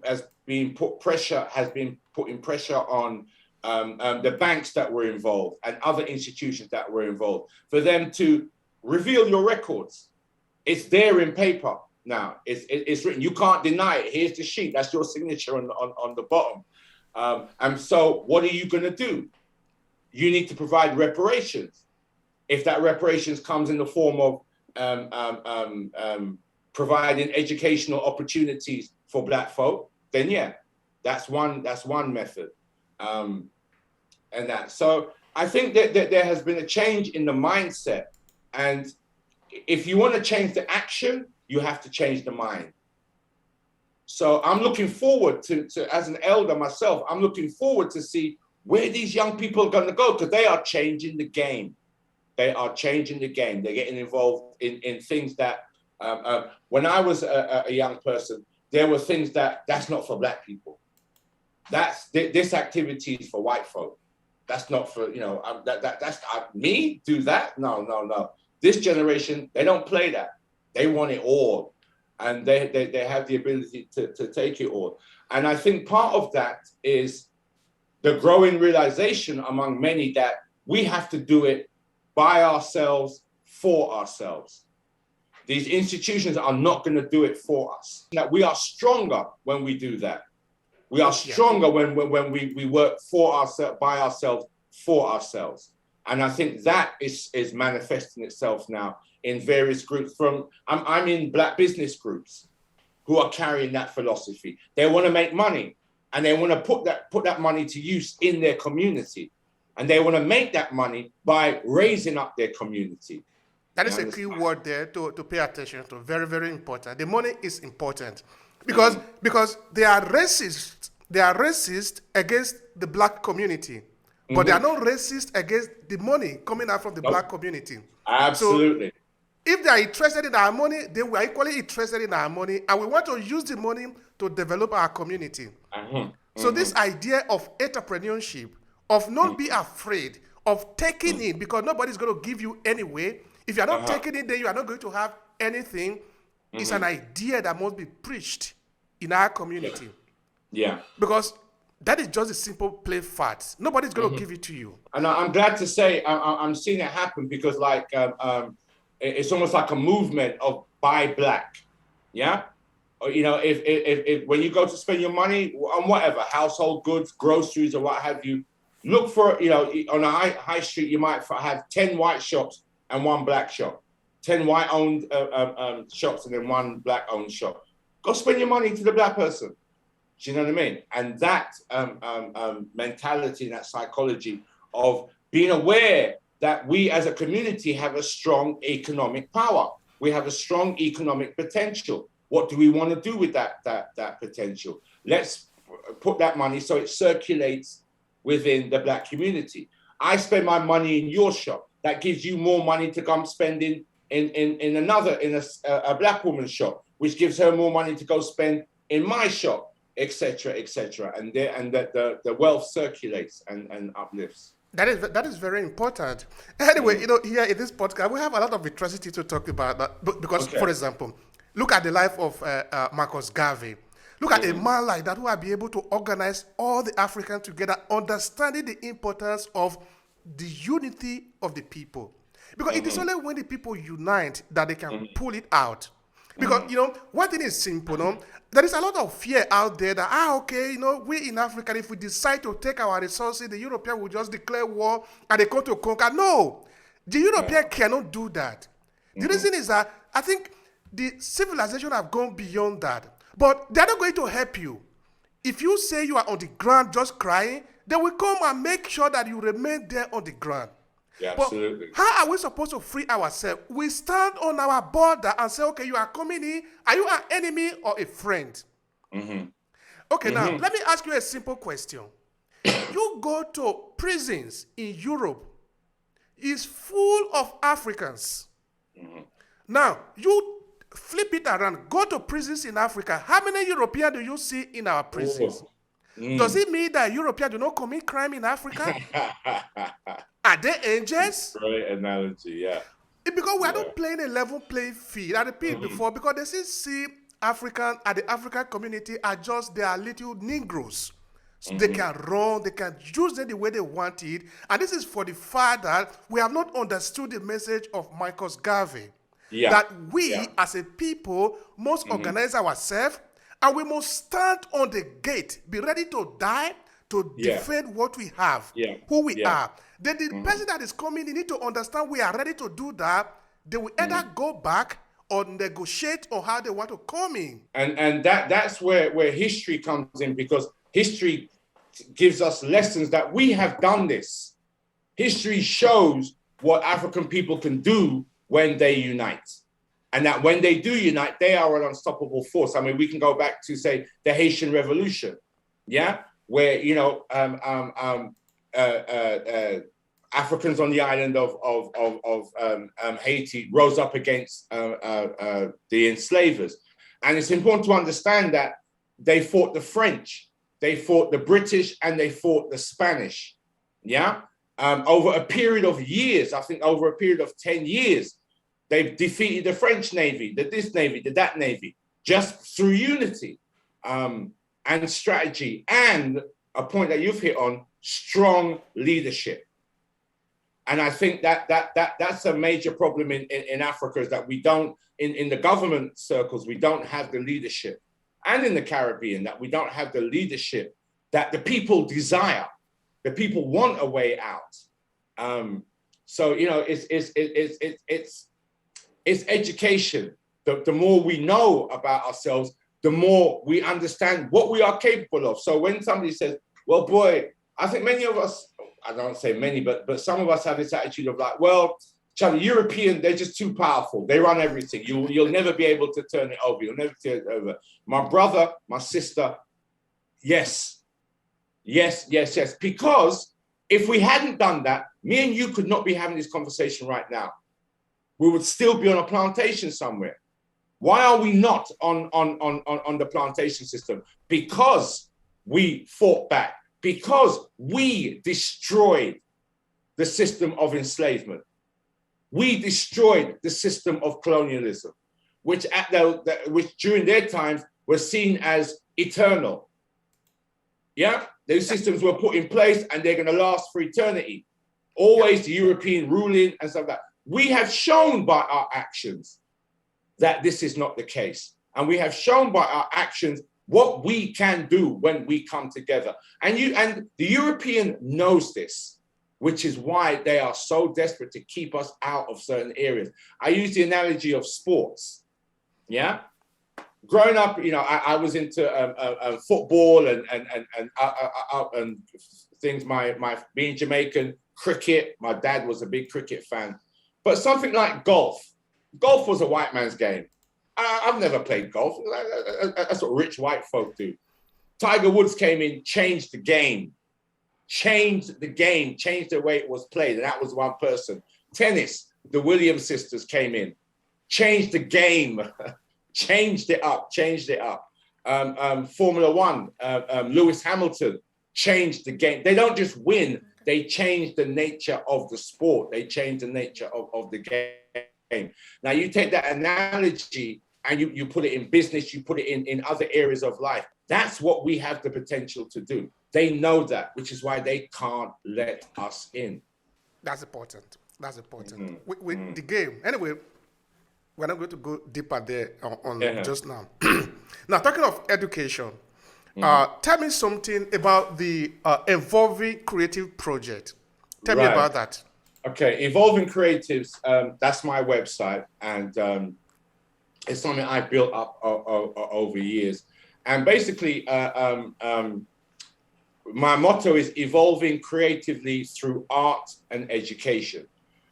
putting pressure on the banks that were involved and other institutions that were involved for them to reveal your records. It's there in paper now. It's written. You can't deny it. Here's the sheet. That's your signature on the bottom. And so what are you going to do? You need to provide reparations. If that reparations comes in the form of providing educational opportunities for Black folk, then yeah, that's one method. So I think that there has been a change in the mindset. And if you want to change the action, you have to change the mind. So I'm looking forward to as an elder myself, I'm looking forward to see where these young people are going to go, because they are changing the game. They are changing the game. They're getting involved in things that, when I was a young person, there were things that's not for Black people. This activity is for white folk. That's not for, that's me do that? No. This generation, they don't play that. They want it all. And they have the ability to take it all. And I think part of that is the growing realization among many that we have to do it by ourselves, for ourselves. These institutions are not going to do it for us. That we are stronger when we do that. We are stronger when we work for ourselves, by ourselves, for ourselves. And I think that is manifesting itself now in various groups. I'm in Black business groups who are carrying that philosophy. They want to make money, and they want to put that money to use in their community. And they want to make that money by raising up their community. That is a key word there to pay attention to. Very, very important. The money is important because they are racist. They are racist against the Black community, but they are not racist against the money coming out from the Black community. Absolutely. So if they are interested in our money, they were equally interested in our money, and we want to use the money to develop our community. So this idea of entrepreneurship, of not be afraid of taking it, because nobody's going to give you anyway. If you are not taking it, then you are not going to have anything. It's an idea that must be preached in our community. Yeah. Because that is just a simple plain fact. Nobody's going to give it to you. And I'm glad to say I'm seeing it happen because like it's almost like a movement of buy Black. Yeah. You know, if when you go to spend your money on whatever, household goods, groceries or what have you, look for, you know, on a high street, you might have 10 white shops and 1 Black shop, 10 white-owned shops and then 1 Black-owned shop. Go spend your money to the Black person. Do you know what I mean? And that mentality and that psychology of being aware that we as a community have a strong economic power. We have a strong economic potential. What do we want to do with that potential? Let's put that money so it circulates within the Black community. I spend my money in your shop. That gives you more money to come spend in a Black woman's shop, which gives her more money to go spend in my shop, etc., etc. And the wealth circulates and uplifts. That is very important. Anyway, you know, here in this podcast, we have a lot of atrocity to talk about. Because, for example, look at the life of Marcus Garvey. Look at a man like that who will be able to organize all the Africans together, understanding the importance of the unity of the people. Because it is only when the people unite that they can pull it out. Because, you know, one thing is simple, no? There is a lot of fear out there that, okay, you know, we in Africa, if we decide to take our resources, the European will just declare war and they come to conquer. No, the European cannot do that. The reason is that I think the civilization have gone beyond that. But they're not going to help you. If you say you are on the ground just crying, they will come and make sure that you remain there on the ground. Yeah, absolutely. But how are we supposed to free ourselves? We stand on our border and say, okay, you are coming in. Are you an enemy or a friend? Okay, now, let me ask you a simple question. You go to prisons in Europe. It's full of Africans. Now, you flip it around. Go to prisons in Africa. How many Europeans do you see in our prisons? Does it mean that Europeans do not commit crime in Africa? Are they angels? Great analogy, yeah. Because we are not playing a level playing field. I repeat before, because they still see African and the African community are just their little Negroes. So they can run, they can use them the way they want it. And this is for the fact that we have not understood the message of Marcus Garvey. That we as a people must organize ourselves and we must stand on the gate, be ready to die to defend what we have, who we are. Then the person that is coming, they need to understand we are ready to do that. They will either go back or negotiate on how they want to come in. And that's where history comes in, because history gives us lessons that we have done this. History shows what African people can do when they unite. And that when they do unite, they are an unstoppable force. I mean, we can go back to, say, the Haitian Revolution, where, you know, Africans on the island of Haiti rose up against the enslavers. And it's important to understand that they fought the French, they fought the British, and they fought the Spanish. Over a period of years, I think over a period of 10 years, they've defeated the French Navy, this Navy, that Navy, just through unity and strategy, and a point that you've hit on, strong leadership. And I think that's a major problem in Africa, is that we don't, in the government circles, we don't have the leadership. and in the Caribbean, that we don't have the leadership that the people desire. The people want a way out. So, you know, it's education. The more we know about ourselves, the more we understand what we are capable of. So when somebody says, well, boy, I think many of us, I don't say many, but some of us have this attitude of like, well, Charlie, European, they're just too powerful. They run everything. You'll never be able to turn it over. You'll never turn it over. My brother, my sister, yes. Because if we hadn't done that, me and you could not be having this conversation right now. We would still be on a plantation somewhere. Why are we not on the plantation system? Because we fought back, because we destroyed the system of enslavement. We destroyed the system of colonialism, which during their times was seen as eternal. Yeah, those systems were put in place and they're going to last for eternity. Always the European ruling and stuff like that. We have shown by our actions that this is not the case. And we have shown by our actions what we can do when we come together. And the European knows this, which is why they are so desperate to keep us out of certain areas. I use the analogy of sports. Yeah. Growing up, you know, I was into football and things. My being Jamaican, cricket. My dad was a big cricket fan. But something like golf. Golf was a white man's game. I've never played golf. That's what rich white folk do. Tiger Woods came in, changed the game, changed the way it was played. And that was one person. Tennis, the Williams sisters came in, changed the game, changed it up. Formula One, Lewis Hamilton changed the game. They don't just win, they change the nature of the sport. They change the nature of the game. Now you take that analogy and you put it in business, you put it in other areas of life. That's what we have the potential to do. They know that, which is why they can't let us in. That's important. With the game. Anyway, we're not going to go deeper there on just now. Now, talking of education, tell me something about the Evolving Creative Project. Tell me about that. Okay, Evolving Creatives, that's my website, and it's something I built up over years. And basically, my motto is evolving creatively through art and education.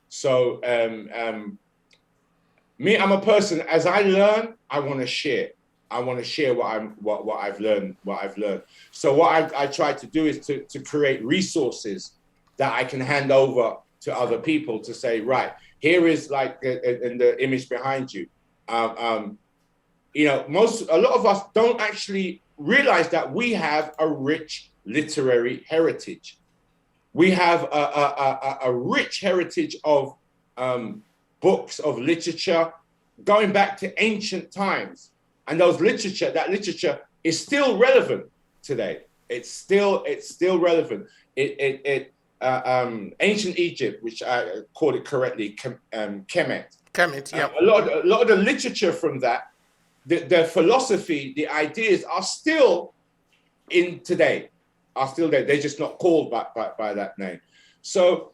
So I'm a person, as I learn, I want to share. I want to share what I've learned. So what I try to do is to create resources that I can hand over to other people to say, right, here is like in the image behind you. You know, a lot of us don't actually realize that we have a rich literary heritage. We have a rich heritage of books, of literature, going back to ancient times. And that literature is still relevant today. It's still relevant. Ancient Egypt, which I call it correctly, Kemet. Kemet, yeah. A lot of the literature from that, the philosophy, the ideas are still in today. Are still there. They're just not called by that name. So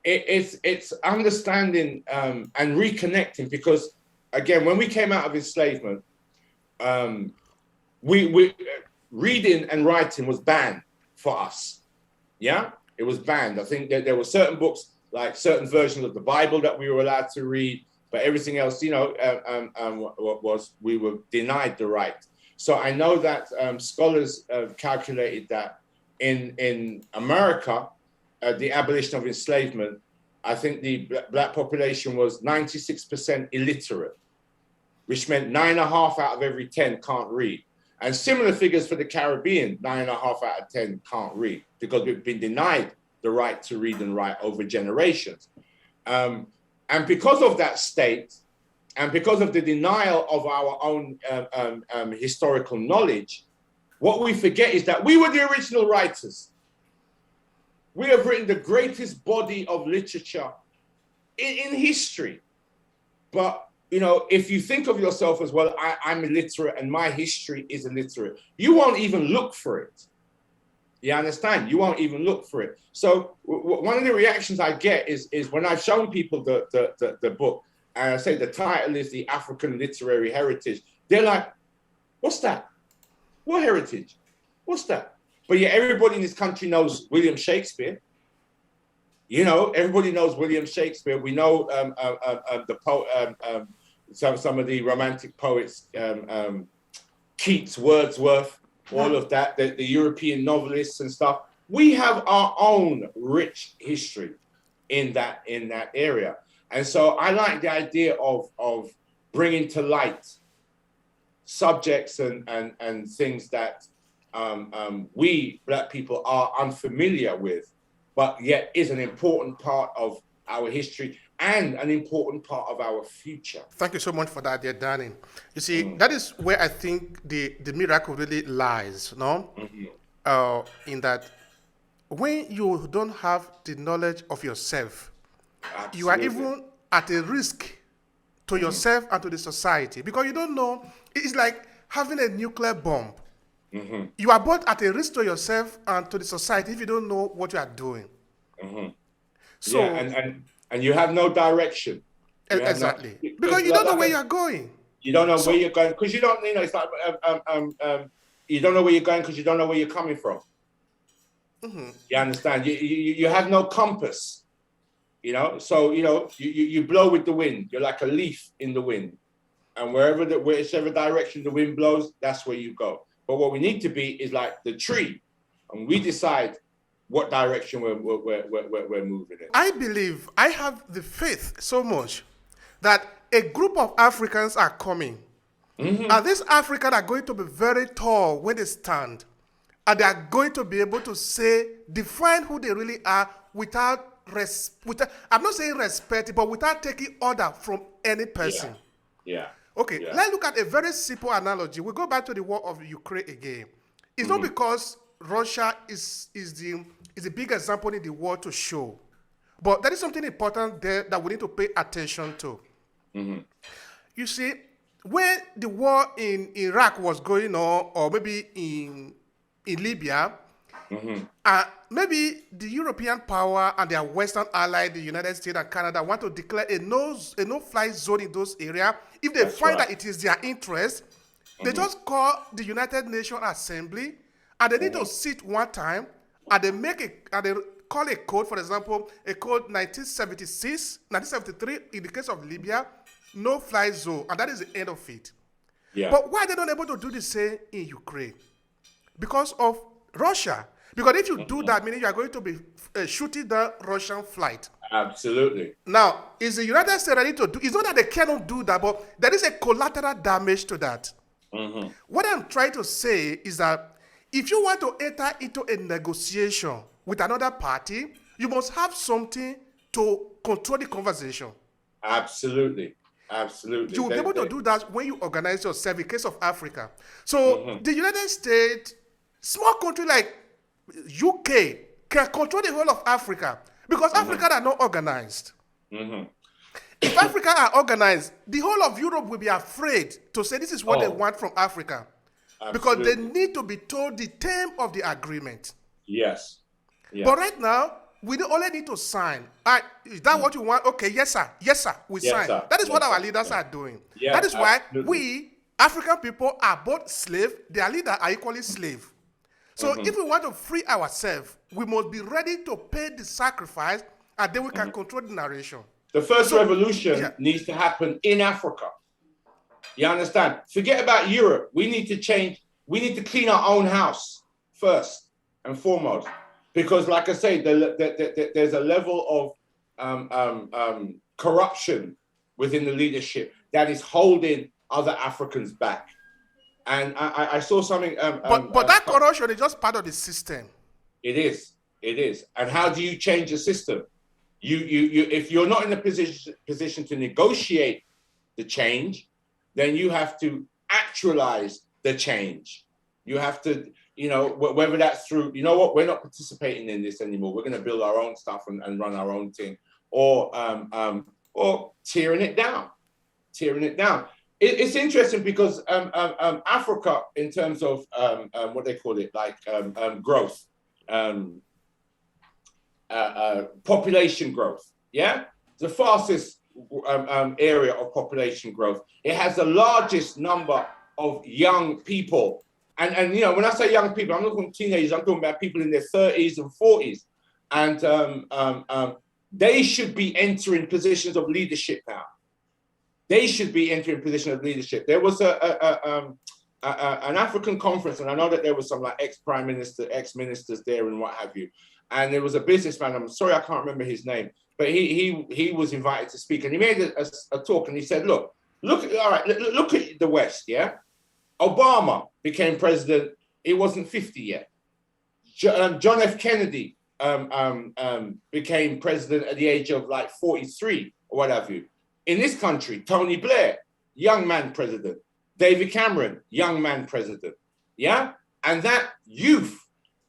it's understanding and reconnecting, because again, when we came out of enslavement, we reading and writing was banned for us. Yeah, it was banned. I think that there were certain books, like certain versions of the Bible, that we were allowed to read, but everything else, you know, we were denied the right. So I know that scholars calculated that in America, the abolition of enslavement, I think the black population was 96% illiterate, which meant 9.5 out of every 10 can't read. And similar figures for the Caribbean, 9.5 out of 10 can't read, because we've been denied the right to read and write over generations. And because of that state, and because of the denial of our own historical knowledge, what we forget is that we were the original writers. We have written the greatest body of literature in history. But if you think of yourself as, well, I'm illiterate and my history is illiterate, you won't even look for it. You understand? You won't even look for it. So one of the reactions I get is when I've shown people the book, and I say the title is The African Literary Heritage, they're like, what's that? What heritage? What's that? But yet everybody in this country knows William Shakespeare. Everybody knows William Shakespeare. We know the poet, some of the romantic poets, Keats, Wordsworth, all of that, the European novelists and stuff. We have our own rich history in that area. And so I like the idea of bringing to light subjects and things that we Black people are unfamiliar with, but yet is an important part of our history and an important part of our future. Thank you so much for that, dear Danny. You see, that is where I think the miracle really lies, no? Mm-hmm. In that when you don't have the knowledge of yourself, absolutely, you are even at a risk to yourself and to the society, because you don't know. It's like having a nuclear bomb. Mm-hmm. You are both at a risk to yourself and to the society if you don't know what you are doing. Mm-hmm. So, and you have no direction. Exactly. Because you don't know where you're going. You don't know where you're going because you don't. It's like you don't know where you're going because you don't know where you're coming from. Mm-hmm. You understand? You have no compass. So you blow with the wind. You're like a leaf in the wind, and whichever direction the wind blows, that's where you go. But what we need to be is like the tree, and we decide what direction we're moving in. I believe, I have the faith so much that a group of Africans are coming. Mm-hmm. And these Africans are going to be very tall when they stand. And they are going to be able to define who they really are without I'm not saying respect, but without taking order from any person. Yeah. Okay, let's look at a very simple analogy. We go back to the war of Ukraine again. It's not because Russia is the big example in the world to show, but there is something important there that we need to pay attention to. Mm-hmm. You see, when the war in Iraq was going on, or maybe in Libya, maybe the European power and their Western ally, the United States and Canada, want to declare a no-fly zone in those areas. If they find that it is their interest, they just call the United Nations Assembly, and they need to sit one time, and they call a code, for example, a code 1976, 1973, in the case of Libya, no-fly zone, and that is the end of it. Yeah. But why are they not able to do the same in Ukraine? Because of Russia. Because if you do that, meaning you are going to be shooting the Russian flight. Absolutely. Now, is the United States ready to do? It's not that they cannot do that, but there is a collateral damage to that. Mm-hmm. What I'm trying to say is that if you want to enter into a negotiation with another party, you must have something to control the conversation. Absolutely. Absolutely. You will be able to do that when you organize yourself, in case of Africa. So the United States, small country like UK, can control the whole of Africa because Africa are not organized. Mm-hmm. If Africa are organized, the whole of Europe will be afraid to say this is what they want from Africa. Absolutely. Because they need to be told the term of the agreement. Yes. But right now, we only need to sign. Is that what you want? Okay, yes, sir. Yes, sir. We sign. Sir. That is what our leaders are doing. Yes, that is why we, African people, are both slave. Their leaders are equally slave. So if we want to free ourselves, we must be ready to pay the sacrifice, and then we can control the narration. The first revolution needs to happen in Africa. You understand? Forget about Europe. We need to change. We need to clean our own house first and foremost. Because, like I say, there's a level of corruption within the leadership that is holding other Africans back. And I saw something. But that corruption is just part of the system. It is. And how do you change the system? You if you're not in a position to negotiate the change, then you have to actualize the change. You have to, whether that's through, we're not participating in this anymore. We're going to build our own stuff and run our own thing, or tearing it down. tearing it down. It's interesting because Africa, in terms of what they call it, like growth, population growth, yeah, the fastest area of population growth. It has the largest number of young people, and you know, when I say young people, I'm not talking teenagers. I'm talking about people in their 30s and 40s, and they should be entering positions of leadership now. They should be entering positions of leadership. There was an African conference, and I know that there was some like ex-prime minister, ex-ministers there and what have you. And there was a businessman, I'm sorry, I can't remember his name, but he was invited to speak, and he made a talk, and he said, look at the West, yeah? Obama became president, he wasn't 50 yet. John F. Kennedy became president at the age of like 43 or what have you. In this country, Tony Blair, young man president. David Cameron, young man president. Yeah? And that youth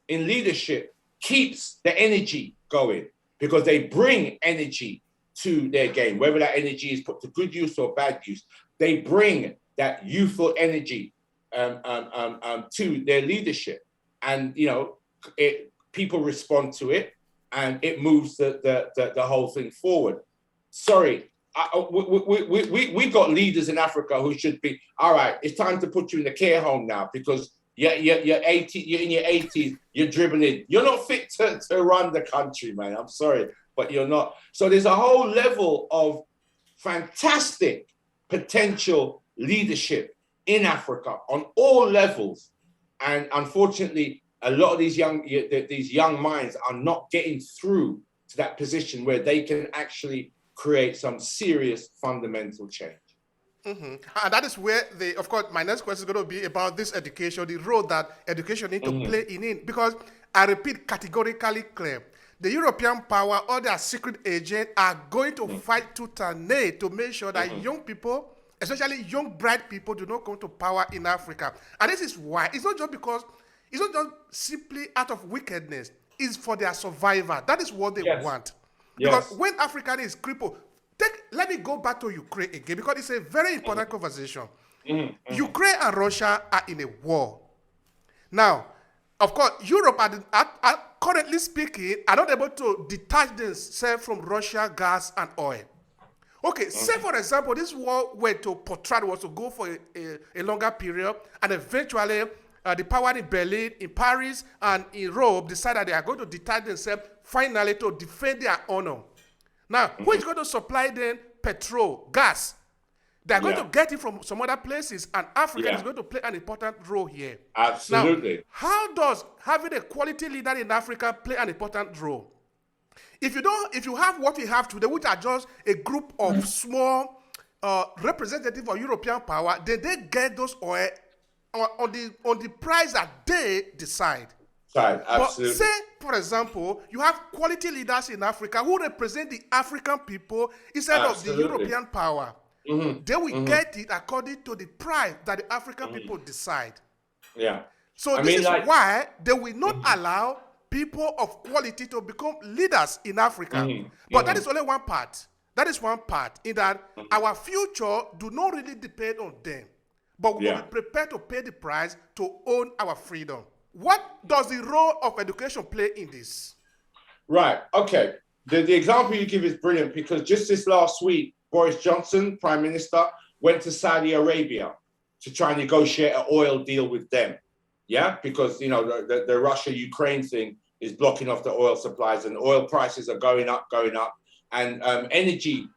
in leadership keeps the energy going because they bring energy to their game, whether that energy is put to good use or bad use. They bring that youthful energy to their leadership. And, you know, people respond to it and it moves the whole thing forward. Sorry. We got leaders in Africa who should be, all right, it's time to put you in the care home now because you're in your 80s, you're dribbling. You're not fit to run the country, man. I'm sorry, but you're not. So there's a whole level of fantastic potential leadership in Africa on all levels. And unfortunately, a lot of these young minds are not getting through to that position where they can actually create some serious fundamental change. Mm-hmm. And that is where of course, my next question is going to be about this education, the role that education needs to play in it. Because I repeat categorically clear, the European power or their secret agent are going to fight tooth and nail to make sure that young people, especially young bright people, do not come to power in Africa. And this is why it's not just simply out of wickedness, it's for their survival. That is what they want. Because when Africa is crippled, let me go back to Ukraine again, because it's a very important conversation. Ukraine and Russia are in a war. Now, of course, Europe are currently speaking, are not able to detach themselves from Russia, gas, and oil. Okay, say for example, this war were to portray, was to go for a longer period, and eventually the power in Berlin, in Paris, and in Rome decided they are going to detach themselves finally to defend their honor. Now, who is going to supply them petrol, gas? They're going to get it from some other places, and Africa is going to play an important role here. Absolutely. Now, how does having a quality leader in Africa play an important role? If you have what we have today, which are just a group of small representatives of European power, then they get those oil on the price that they decide. Absolutely. But say, for example, you have quality leaders in Africa who represent the African people instead of the European power. They will get it according to the price that the African people decide. Yeah. So this is why they will not allow people of quality to become leaders in Africa. But that is only one part. That is one part in that our future do not really depend on them. But we will be prepared to pay the price to own our freedom. What does the role of education play in this? Right. Okay. The example you give is brilliant because just this last week, Boris Johnson, Prime Minister, went to Saudi Arabia to try and negotiate an oil deal with them. Yeah, because you know the Russia-Ukraine thing is blocking off the oil supplies, and oil prices are going up, and energy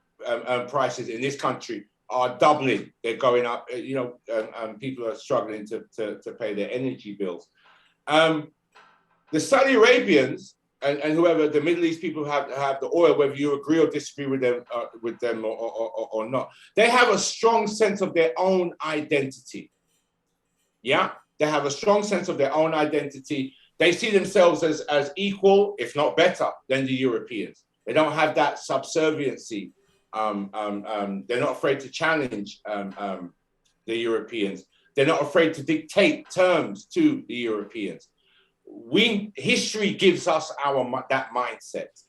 prices in this country are doubling. They're going up. You know, people are struggling to pay their energy bills. The Saudi Arabians and whoever the Middle East people have the oil, whether you agree or disagree with them or not, they have a strong sense of their own identity. Yeah, they have a strong sense of their own identity. They see themselves as equal, if not better, than the Europeans. They don't have that subserviency. They're not afraid to challenge the Europeans. They're not afraid to dictate terms to the Europeans. History gives us that mindset,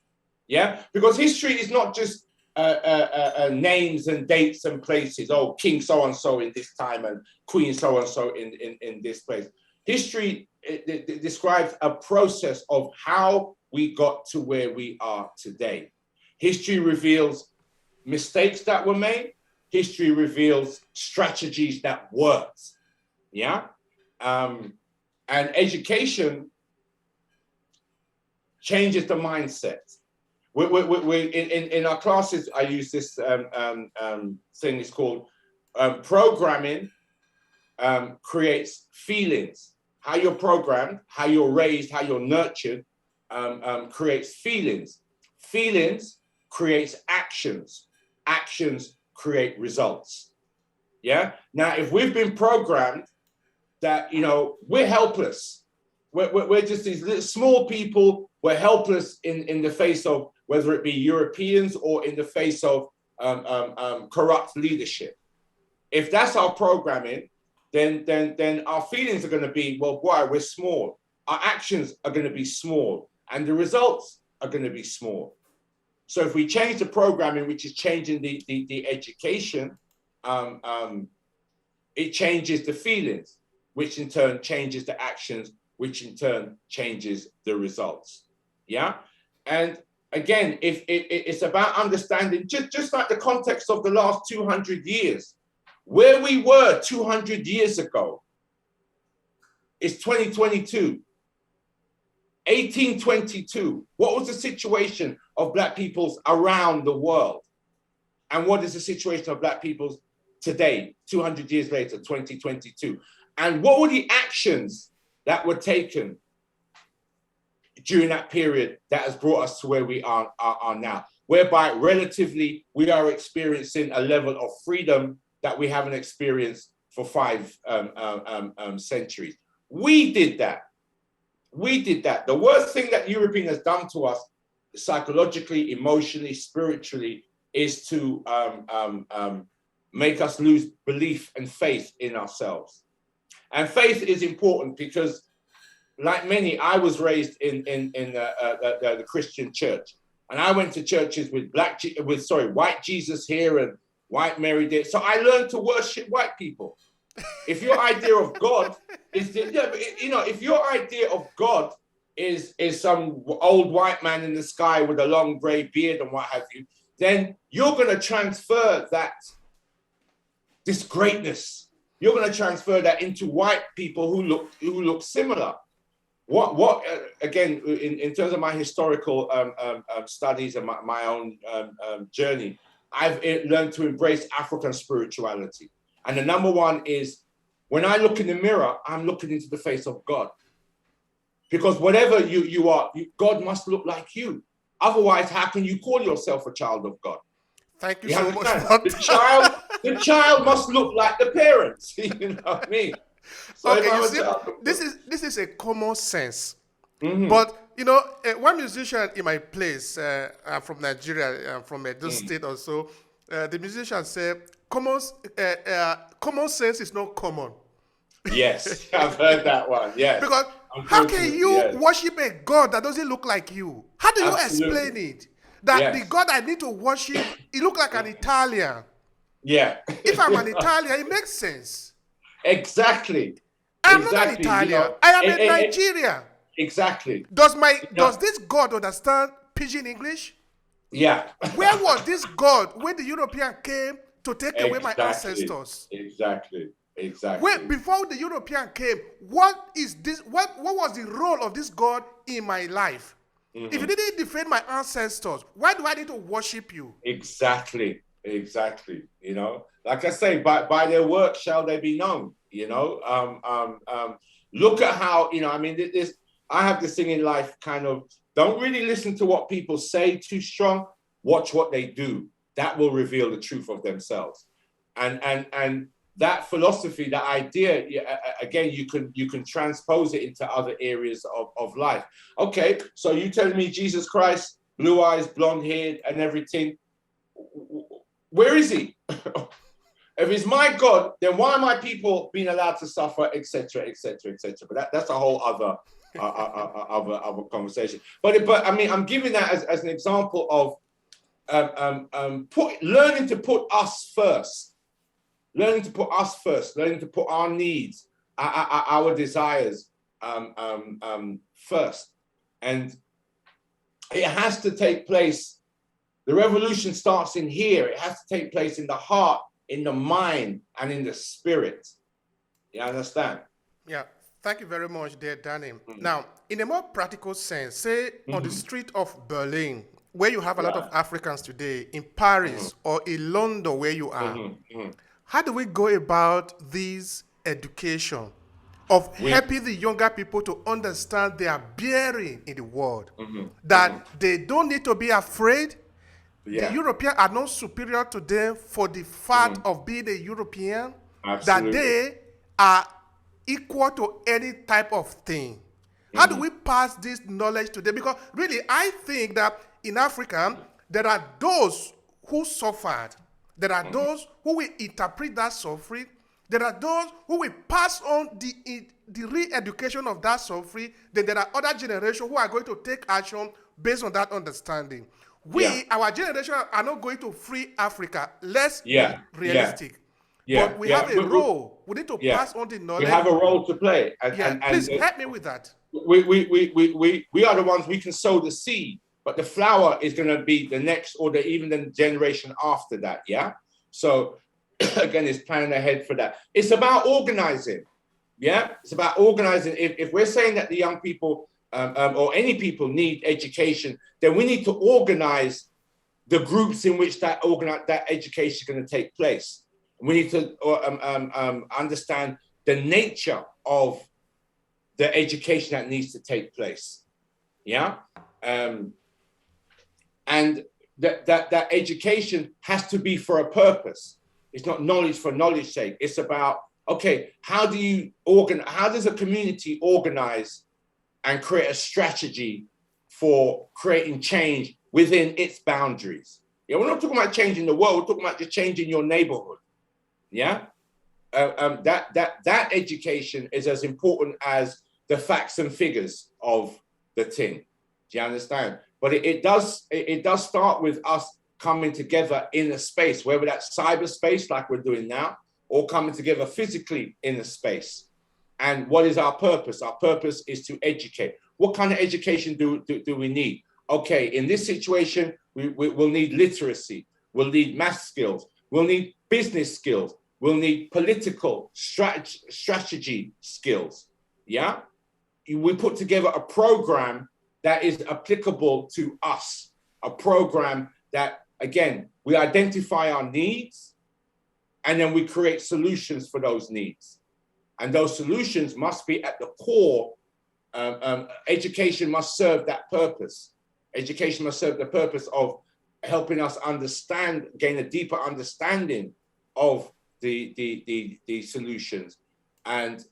yeah? Because history is not just names and dates and places. Oh, King so-and-so in this time and Queen so-and-so in this place. History describes a process of how we got to where we are today. History reveals mistakes that were made. History reveals strategies that worked. Yeah. And education changes the mindset. We in our classes, I use this thing. It's called programming creates feelings. How you're programmed, how you're raised, how you're nurtured creates feelings. Feelings creates actions. Actions create results. Yeah. Now, if we've been programmed that, you know, we're helpless. We're just these little small people. We're helpless in the face of whether it be Europeans or in the face of corrupt leadership. If that's our programming, then our feelings are going to be, well, boy, we're small. Our actions are going to be small, and the results are going to be small. So if we change the programming, which is changing the education, it changes the feelings, which in turn changes the actions, which in turn changes the results. Yeah. And again, if it's about understanding, just like the context of the last 200 years, where we were 200 years ago is 2022. 1822, what was the situation of Black peoples around the world? And what is the situation of Black peoples today, 200 years later, 2022? And what were the actions that were taken during that period that has brought us to where we are now, whereby relatively we are experiencing a level of freedom that we haven't experienced for 5 centuries. We did that. We did that. The worst thing that European has done to us psychologically, emotionally, spiritually is to make us lose belief and faith in ourselves. And faith is important because, like many, I was raised in the Christian church, and I went to churches with white Jesus here and white Mary there. So I learned to worship white people. If your idea of God is, if your idea of God is some old white man in the sky with a long gray beard and what have you, then you're going to transfer this greatness. You're going to transfer that into white people who look similar. What again, in terms of my historical studies and my own journey, I've learned to embrace African spirituality. And the number one is, when I look in the mirror, I'm looking into the face of God. Because whatever you are, God must look like you. Otherwise, how can you call yourself a child of God? Thank you so much. The child must look like the parents. You know what I mean? So okay, you see, this is a common sense. Mm-hmm. But one musician in my place, I'm from Nigeria, I'm from Edo State or so, the musician said, common sense is not common. Yes, I've heard that one. Yes. Because how can you worship a God that doesn't look like you? How do you explain it? That the God I need to worship, he look like an Italian. Yeah. If I'm an Italian, it makes sense. Exactly. I'm not an Italian. I am a Nigerian. Exactly. Does this God understand Pidgin English? Yeah. Where was this God when the European came to take away my ancestors? Exactly. Before the European came, what is this? What was the role of this God in my life? Mm-hmm. If you didn't defend my ancestors, why do I need to worship you? Exactly. Like I say, by their work shall they be known. Look at how I have this thing in life, kind of, don't really listen to what people say too strong. Watch what they do. That will reveal the truth of themselves. And that philosophy, that idea, again, you can transpose it into other areas of life. Okay, so you telling me Jesus Christ, blue eyes, blonde hair, and everything. Where is he? If he's my God, then why are my people being allowed to suffer, etc., etc., etc.? But that's a whole other conversation. But I mean, I'm giving that as an example of learning to put us first, learning to put our needs, our desires first. And it has to take place. The revolution starts in here. It has to take place in the heart, in the mind, and in the spirit. You understand? Yeah. Thank you very much there, Danny. Now, in a more practical sense, say on the street of Berlin, where you have a lot of Africans today, in Paris or in London where you are, how do we go about this education of helping the younger people to understand their bearing in the world? That they don't need to be afraid. The Europeans are not superior to them for the fact of being a European. Absolutely. That they are equal to any type of thing. How do we pass this knowledge to them? Because really, I think that in Africa, there are those who suffered. There are those who will interpret that suffering. There are those who will pass on the re-education of that suffering. Then there are other generations who are going to take action based on that understanding. Our generation, are not going to free Africa. Let's be realistic. But we have a role. We need to pass on the knowledge. We have a role to play. And please help me with that. We are the ones, we can sow the seed, but the flower is going to be the next or even the generation after that. Yeah. So again, it's planning ahead for that. It's about organizing. Yeah. It's about organizing. If we're saying that the young people or any people need education, then we need to organize the groups in which that education is going to take place. We need to understand the nature of the education that needs to take place. Yeah. And that education has to be for a purpose. It's not knowledge for knowledge's sake. It's about, okay, how does a community organize and create a strategy for creating change within its boundaries? Yeah, we're not talking about changing the world. We're talking about just changing your neighborhood. Yeah, that education is as important as the facts and figures of the thing. Do you understand? But it does start with us coming together in a space, whether that's cyberspace like we're doing now, or coming together physically in a space. And what is our purpose? Our purpose is to educate. What kind of education do we need? Okay, in this situation, we'll need literacy. We'll need math skills. We'll need business skills. We'll need political strategy skills. Yeah? We put together a program that is applicable to us. A program that, again, we identify our needs and then we create solutions for those needs. And those solutions must be at the core. Education must serve that purpose. Education must serve the purpose of helping us understand, gain a deeper understanding of the solutions and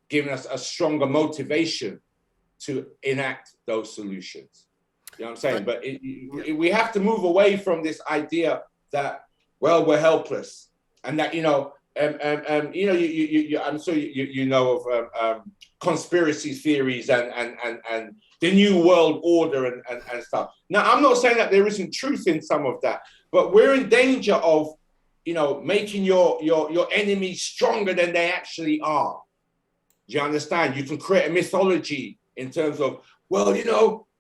giving us a stronger motivation to enact those solutions. You know what I'm saying? But we have to move away from this idea that, well, we're helpless, and that, I'm sure you know of conspiracy theories and the new world order and stuff. Now, I'm not saying that there isn't truth in some of that, but we're in danger of, making your enemy stronger than they actually are. Do you understand? You can create a mythology in terms of, well,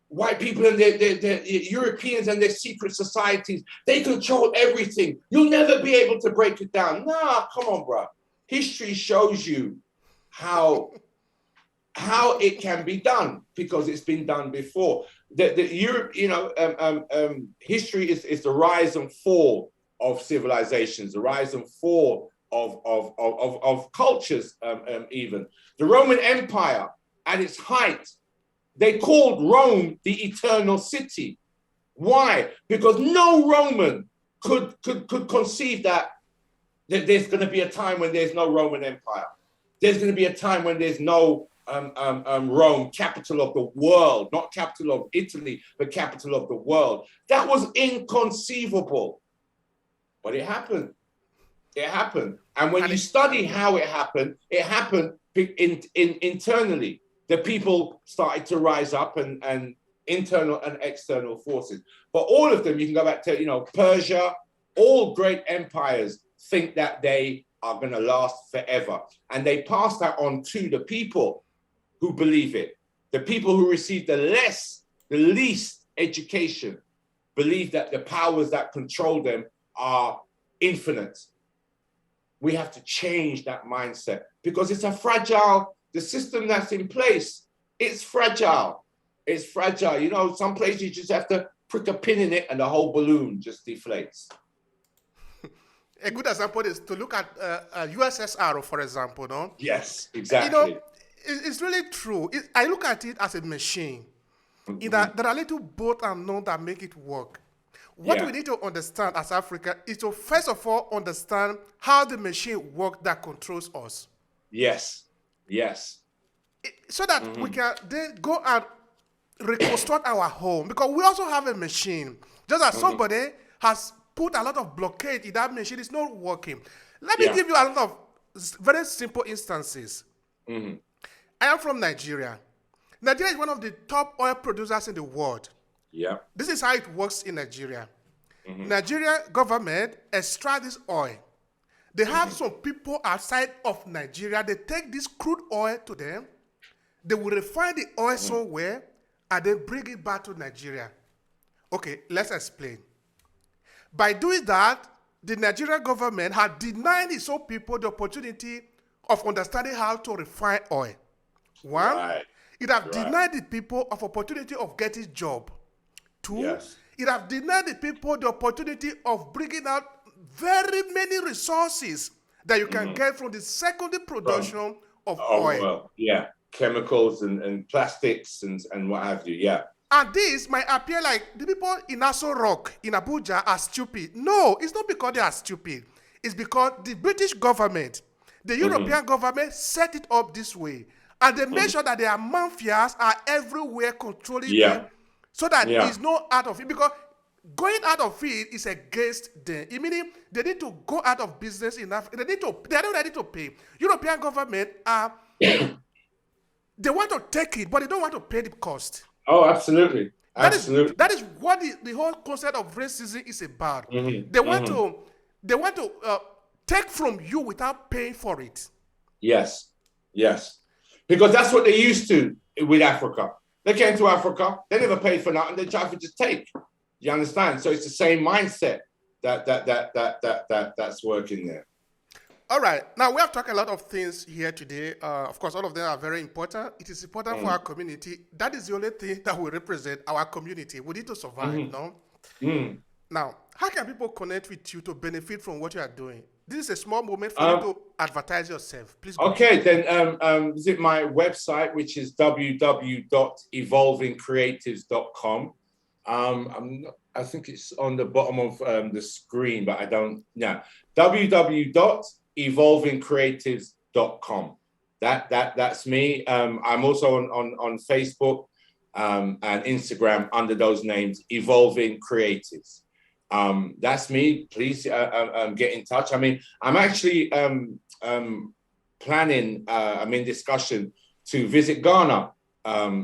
white people and the Europeans and their secret societies, they control everything. You'll never be able to break it down. Nah, come on, bro. History shows you how it can be done because it's been done before. History is the rise and fall of civilizations, the rise and fall of cultures, even. The Roman Empire, at its height, they called Rome the eternal city. Why? Because no Roman could conceive that there's going to be a time when there's no Roman Empire. There's going to be a time when there's no Rome, capital of the world, not capital of Italy, but capital of the world. That was inconceivable. But it happened. It happened. And when you study how it happened internally. The people started to rise up and internal and external forces. But all of them, you can go back to, Persia, all great empires think that they are going to last forever. And they pass that on to the people who believe it. The people who receive the least education believe that the powers that control them are infinite. We have to change that mindset because the system that's in place, it's fragile. It's fragile. Some places you just have to prick a pin in it and the whole balloon just deflates. A good example is to look at USSR, for example, no? Yes, exactly. It's really true. I look at it as a machine. Mm-hmm. There are little both and none that make it work. What we need to understand as Africa is to first of all understand how the machine works that controls us. Yes. So that we can then go and reconstruct our home, because we also have a machine. Just as somebody has put a lot of blockade in that machine, it's not working. Let me give you a lot of very simple instances. Mm-hmm. I am from Nigeria. Nigeria is one of the top oil producers in the world. Yeah. This is how it works in Nigeria. Mm-hmm. Nigeria government extract this oil. They have some people outside of Nigeria. They take this crude oil to them. They will refine the oil somewhere and then bring it back to Nigeria. Okay, let's explain. By doing that, the Nigerian government had denied its own people the opportunity of understanding how to refine oil. One, it have denied the people of opportunity of getting job. Two, it have denied the people the opportunity of bringing out very many resources that you can get from the secondary production of oil. Chemicals and plastics and what have you, And this might appear like the people in Aso Rock, in Abuja, are stupid. No, it's not because they are stupid. It's because the British government, the European government set it up this way. And they make sure that their mafias are everywhere controlling them so that it's not out of it. Because going out of it is against them. Meaning they need to go out of business enough. They are not ready to pay. European government are, they want to take it, but they don't want to pay the cost. Oh, absolutely. That is what the whole concept of racism is about. They want to take from you without paying for it. Yes. Because that's what they used to with Africa. They came to Africa, they never paid for nothing, they tried to just take. You understand? So it's the same mindset that's working there. All right. Now, we have talked a lot of things here today. Of course, all of them are very important. It is important for our community. That is the only thing that will represent our community. We need to survive, no? Now, how can people connect with you to benefit from what you are doing? This is a small moment for you to advertise yourself. Please go ahead. Then visit my website, which is www.evolvingcreatives.com. I think it's on the bottom of the screen, but I don't. Yeah, www.evolvingcreatives.com. That's me. I'm also on Facebook and Instagram under those names, Evolving Creatives. That's me. Please get in touch. I mean, I'm actually planning. I'm in discussion to visit Ghana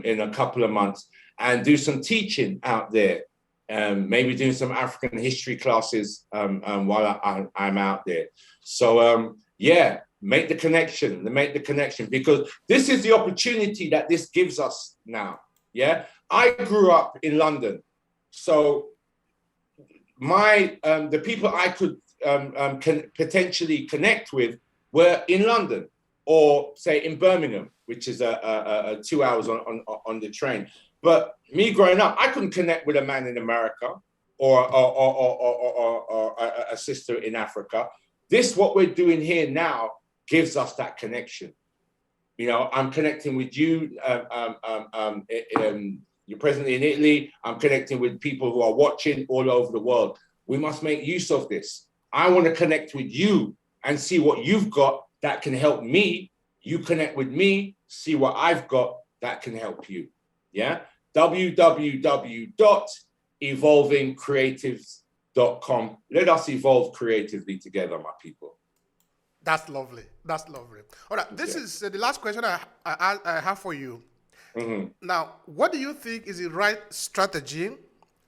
in a couple of months and do some teaching out there. Maybe doing some African history classes while I'm out there. So make the connection. Because this is the opportunity that this gives us now. Yeah, I grew up in London, so the people I could can potentially connect with were in London or say in Birmingham, which is a 2 hours on the train. But me growing up, I couldn't connect with a man in America or a sister in Africa. What we're doing here now gives us that connection. You know, I'm connecting with you. You're presently in Italy. I'm connecting with people who are watching all over the world. We must make use of this. I want to connect with you and see what you've got that can help me. You connect with me, see what I've got that can help you. Yeah. www.evolvingcreatives.com. Let us evolve creatively together, my people. That's lovely. All right. This is the last question I have for you. Mm-hmm. Now, what do you think is the right strategy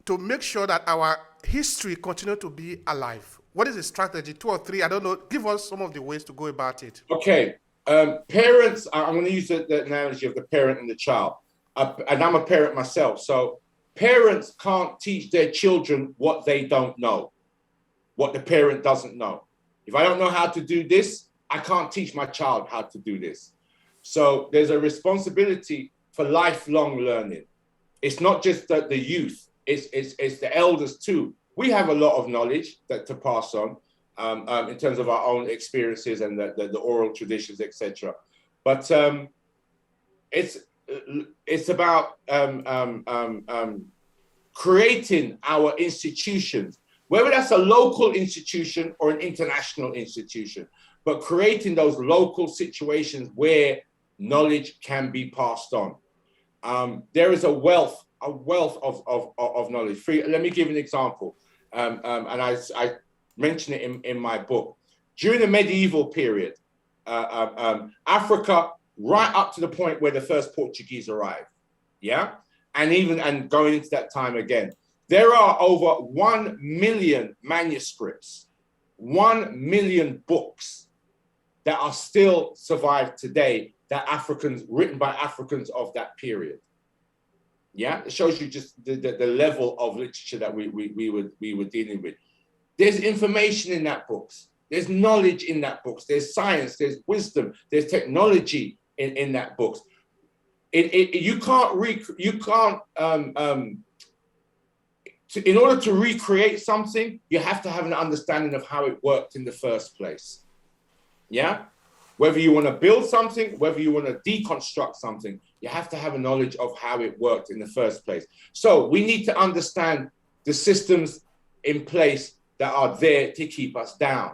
to make sure that our history continue to be alive? What is the strategy? 2 or 3? I don't know. Give us some of the ways to go about it. Okay. Parents, I'm going to use the analogy of the parent and the child. And I'm a parent myself. So parents can't teach their children what they don't know, what the parent doesn't know. If I don't know how to do this, I can't teach my child how to do this. So there's a responsibility for lifelong learning. It's not just the youth, it's the elders too. We have a lot of knowledge to pass on in terms of our own experiences and the oral traditions, etc. But it's about creating our institutions, whether that's a local institution or an international institution, but creating those local situations where knowledge can be passed on. There is a wealth of knowledge. Let me give an example, and I mention it in my book. During the medieval period, Africa, right up to the point where the first Portuguese arrived, and going into that time again, there are over 1 million manuscripts, 1 million books that are still survived today, that written by Africans of that period. Yeah, it shows you just the level of literature that we were dealing with. There's information in that books. There's knowledge in that books. There's science. There's wisdom. There's technology in that books. In order to recreate something, you have to have an understanding of how it worked in the first place. Yeah. Whether you want to build something, whether you want to deconstruct something, you have to have a knowledge of how it worked in the first place. So we need to understand the systems in place that are there to keep us down.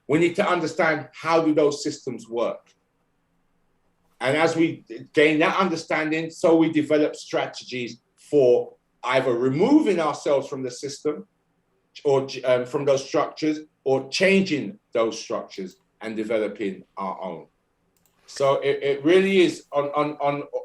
We need to understand how do those systems work. And as we gain that understanding, so we develop strategies for either removing ourselves from the system or from those structures, or changing those structures and developing our own. So it really is and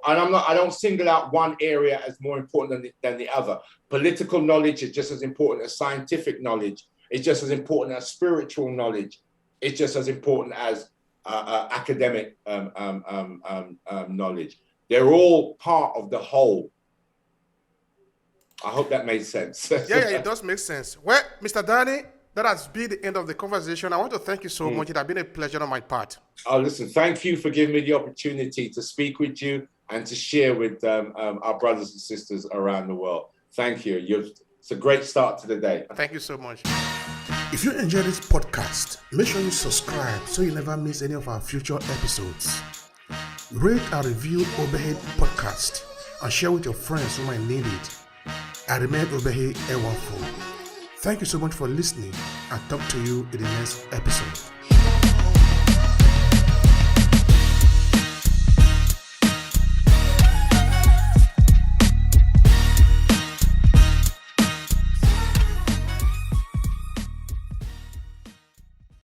I don't single out one area as more important than the other. Political knowledge is just as important as scientific knowledge. It's just as important as spiritual knowledge. It's just as important as academic knowledge. They're all part of the whole. I hope that made sense. Yeah, it does make sense. Well, Mr. Danny, that has been the end of the conversation. I want to thank you so much. It has been a pleasure on my part. Oh, listen, thank you for giving me the opportunity to speak with you and to share with our brothers and sisters around the world. Thank you. It's a great start to the day. Thank you so much. If you enjoy this podcast, make sure you subscribe so you never miss any of our future episodes. Rate and review Obehi Podcast and share with your friends who might need it. I remain Obehi Ewafo. Thank you so much for listening, and talk to you in the next episode.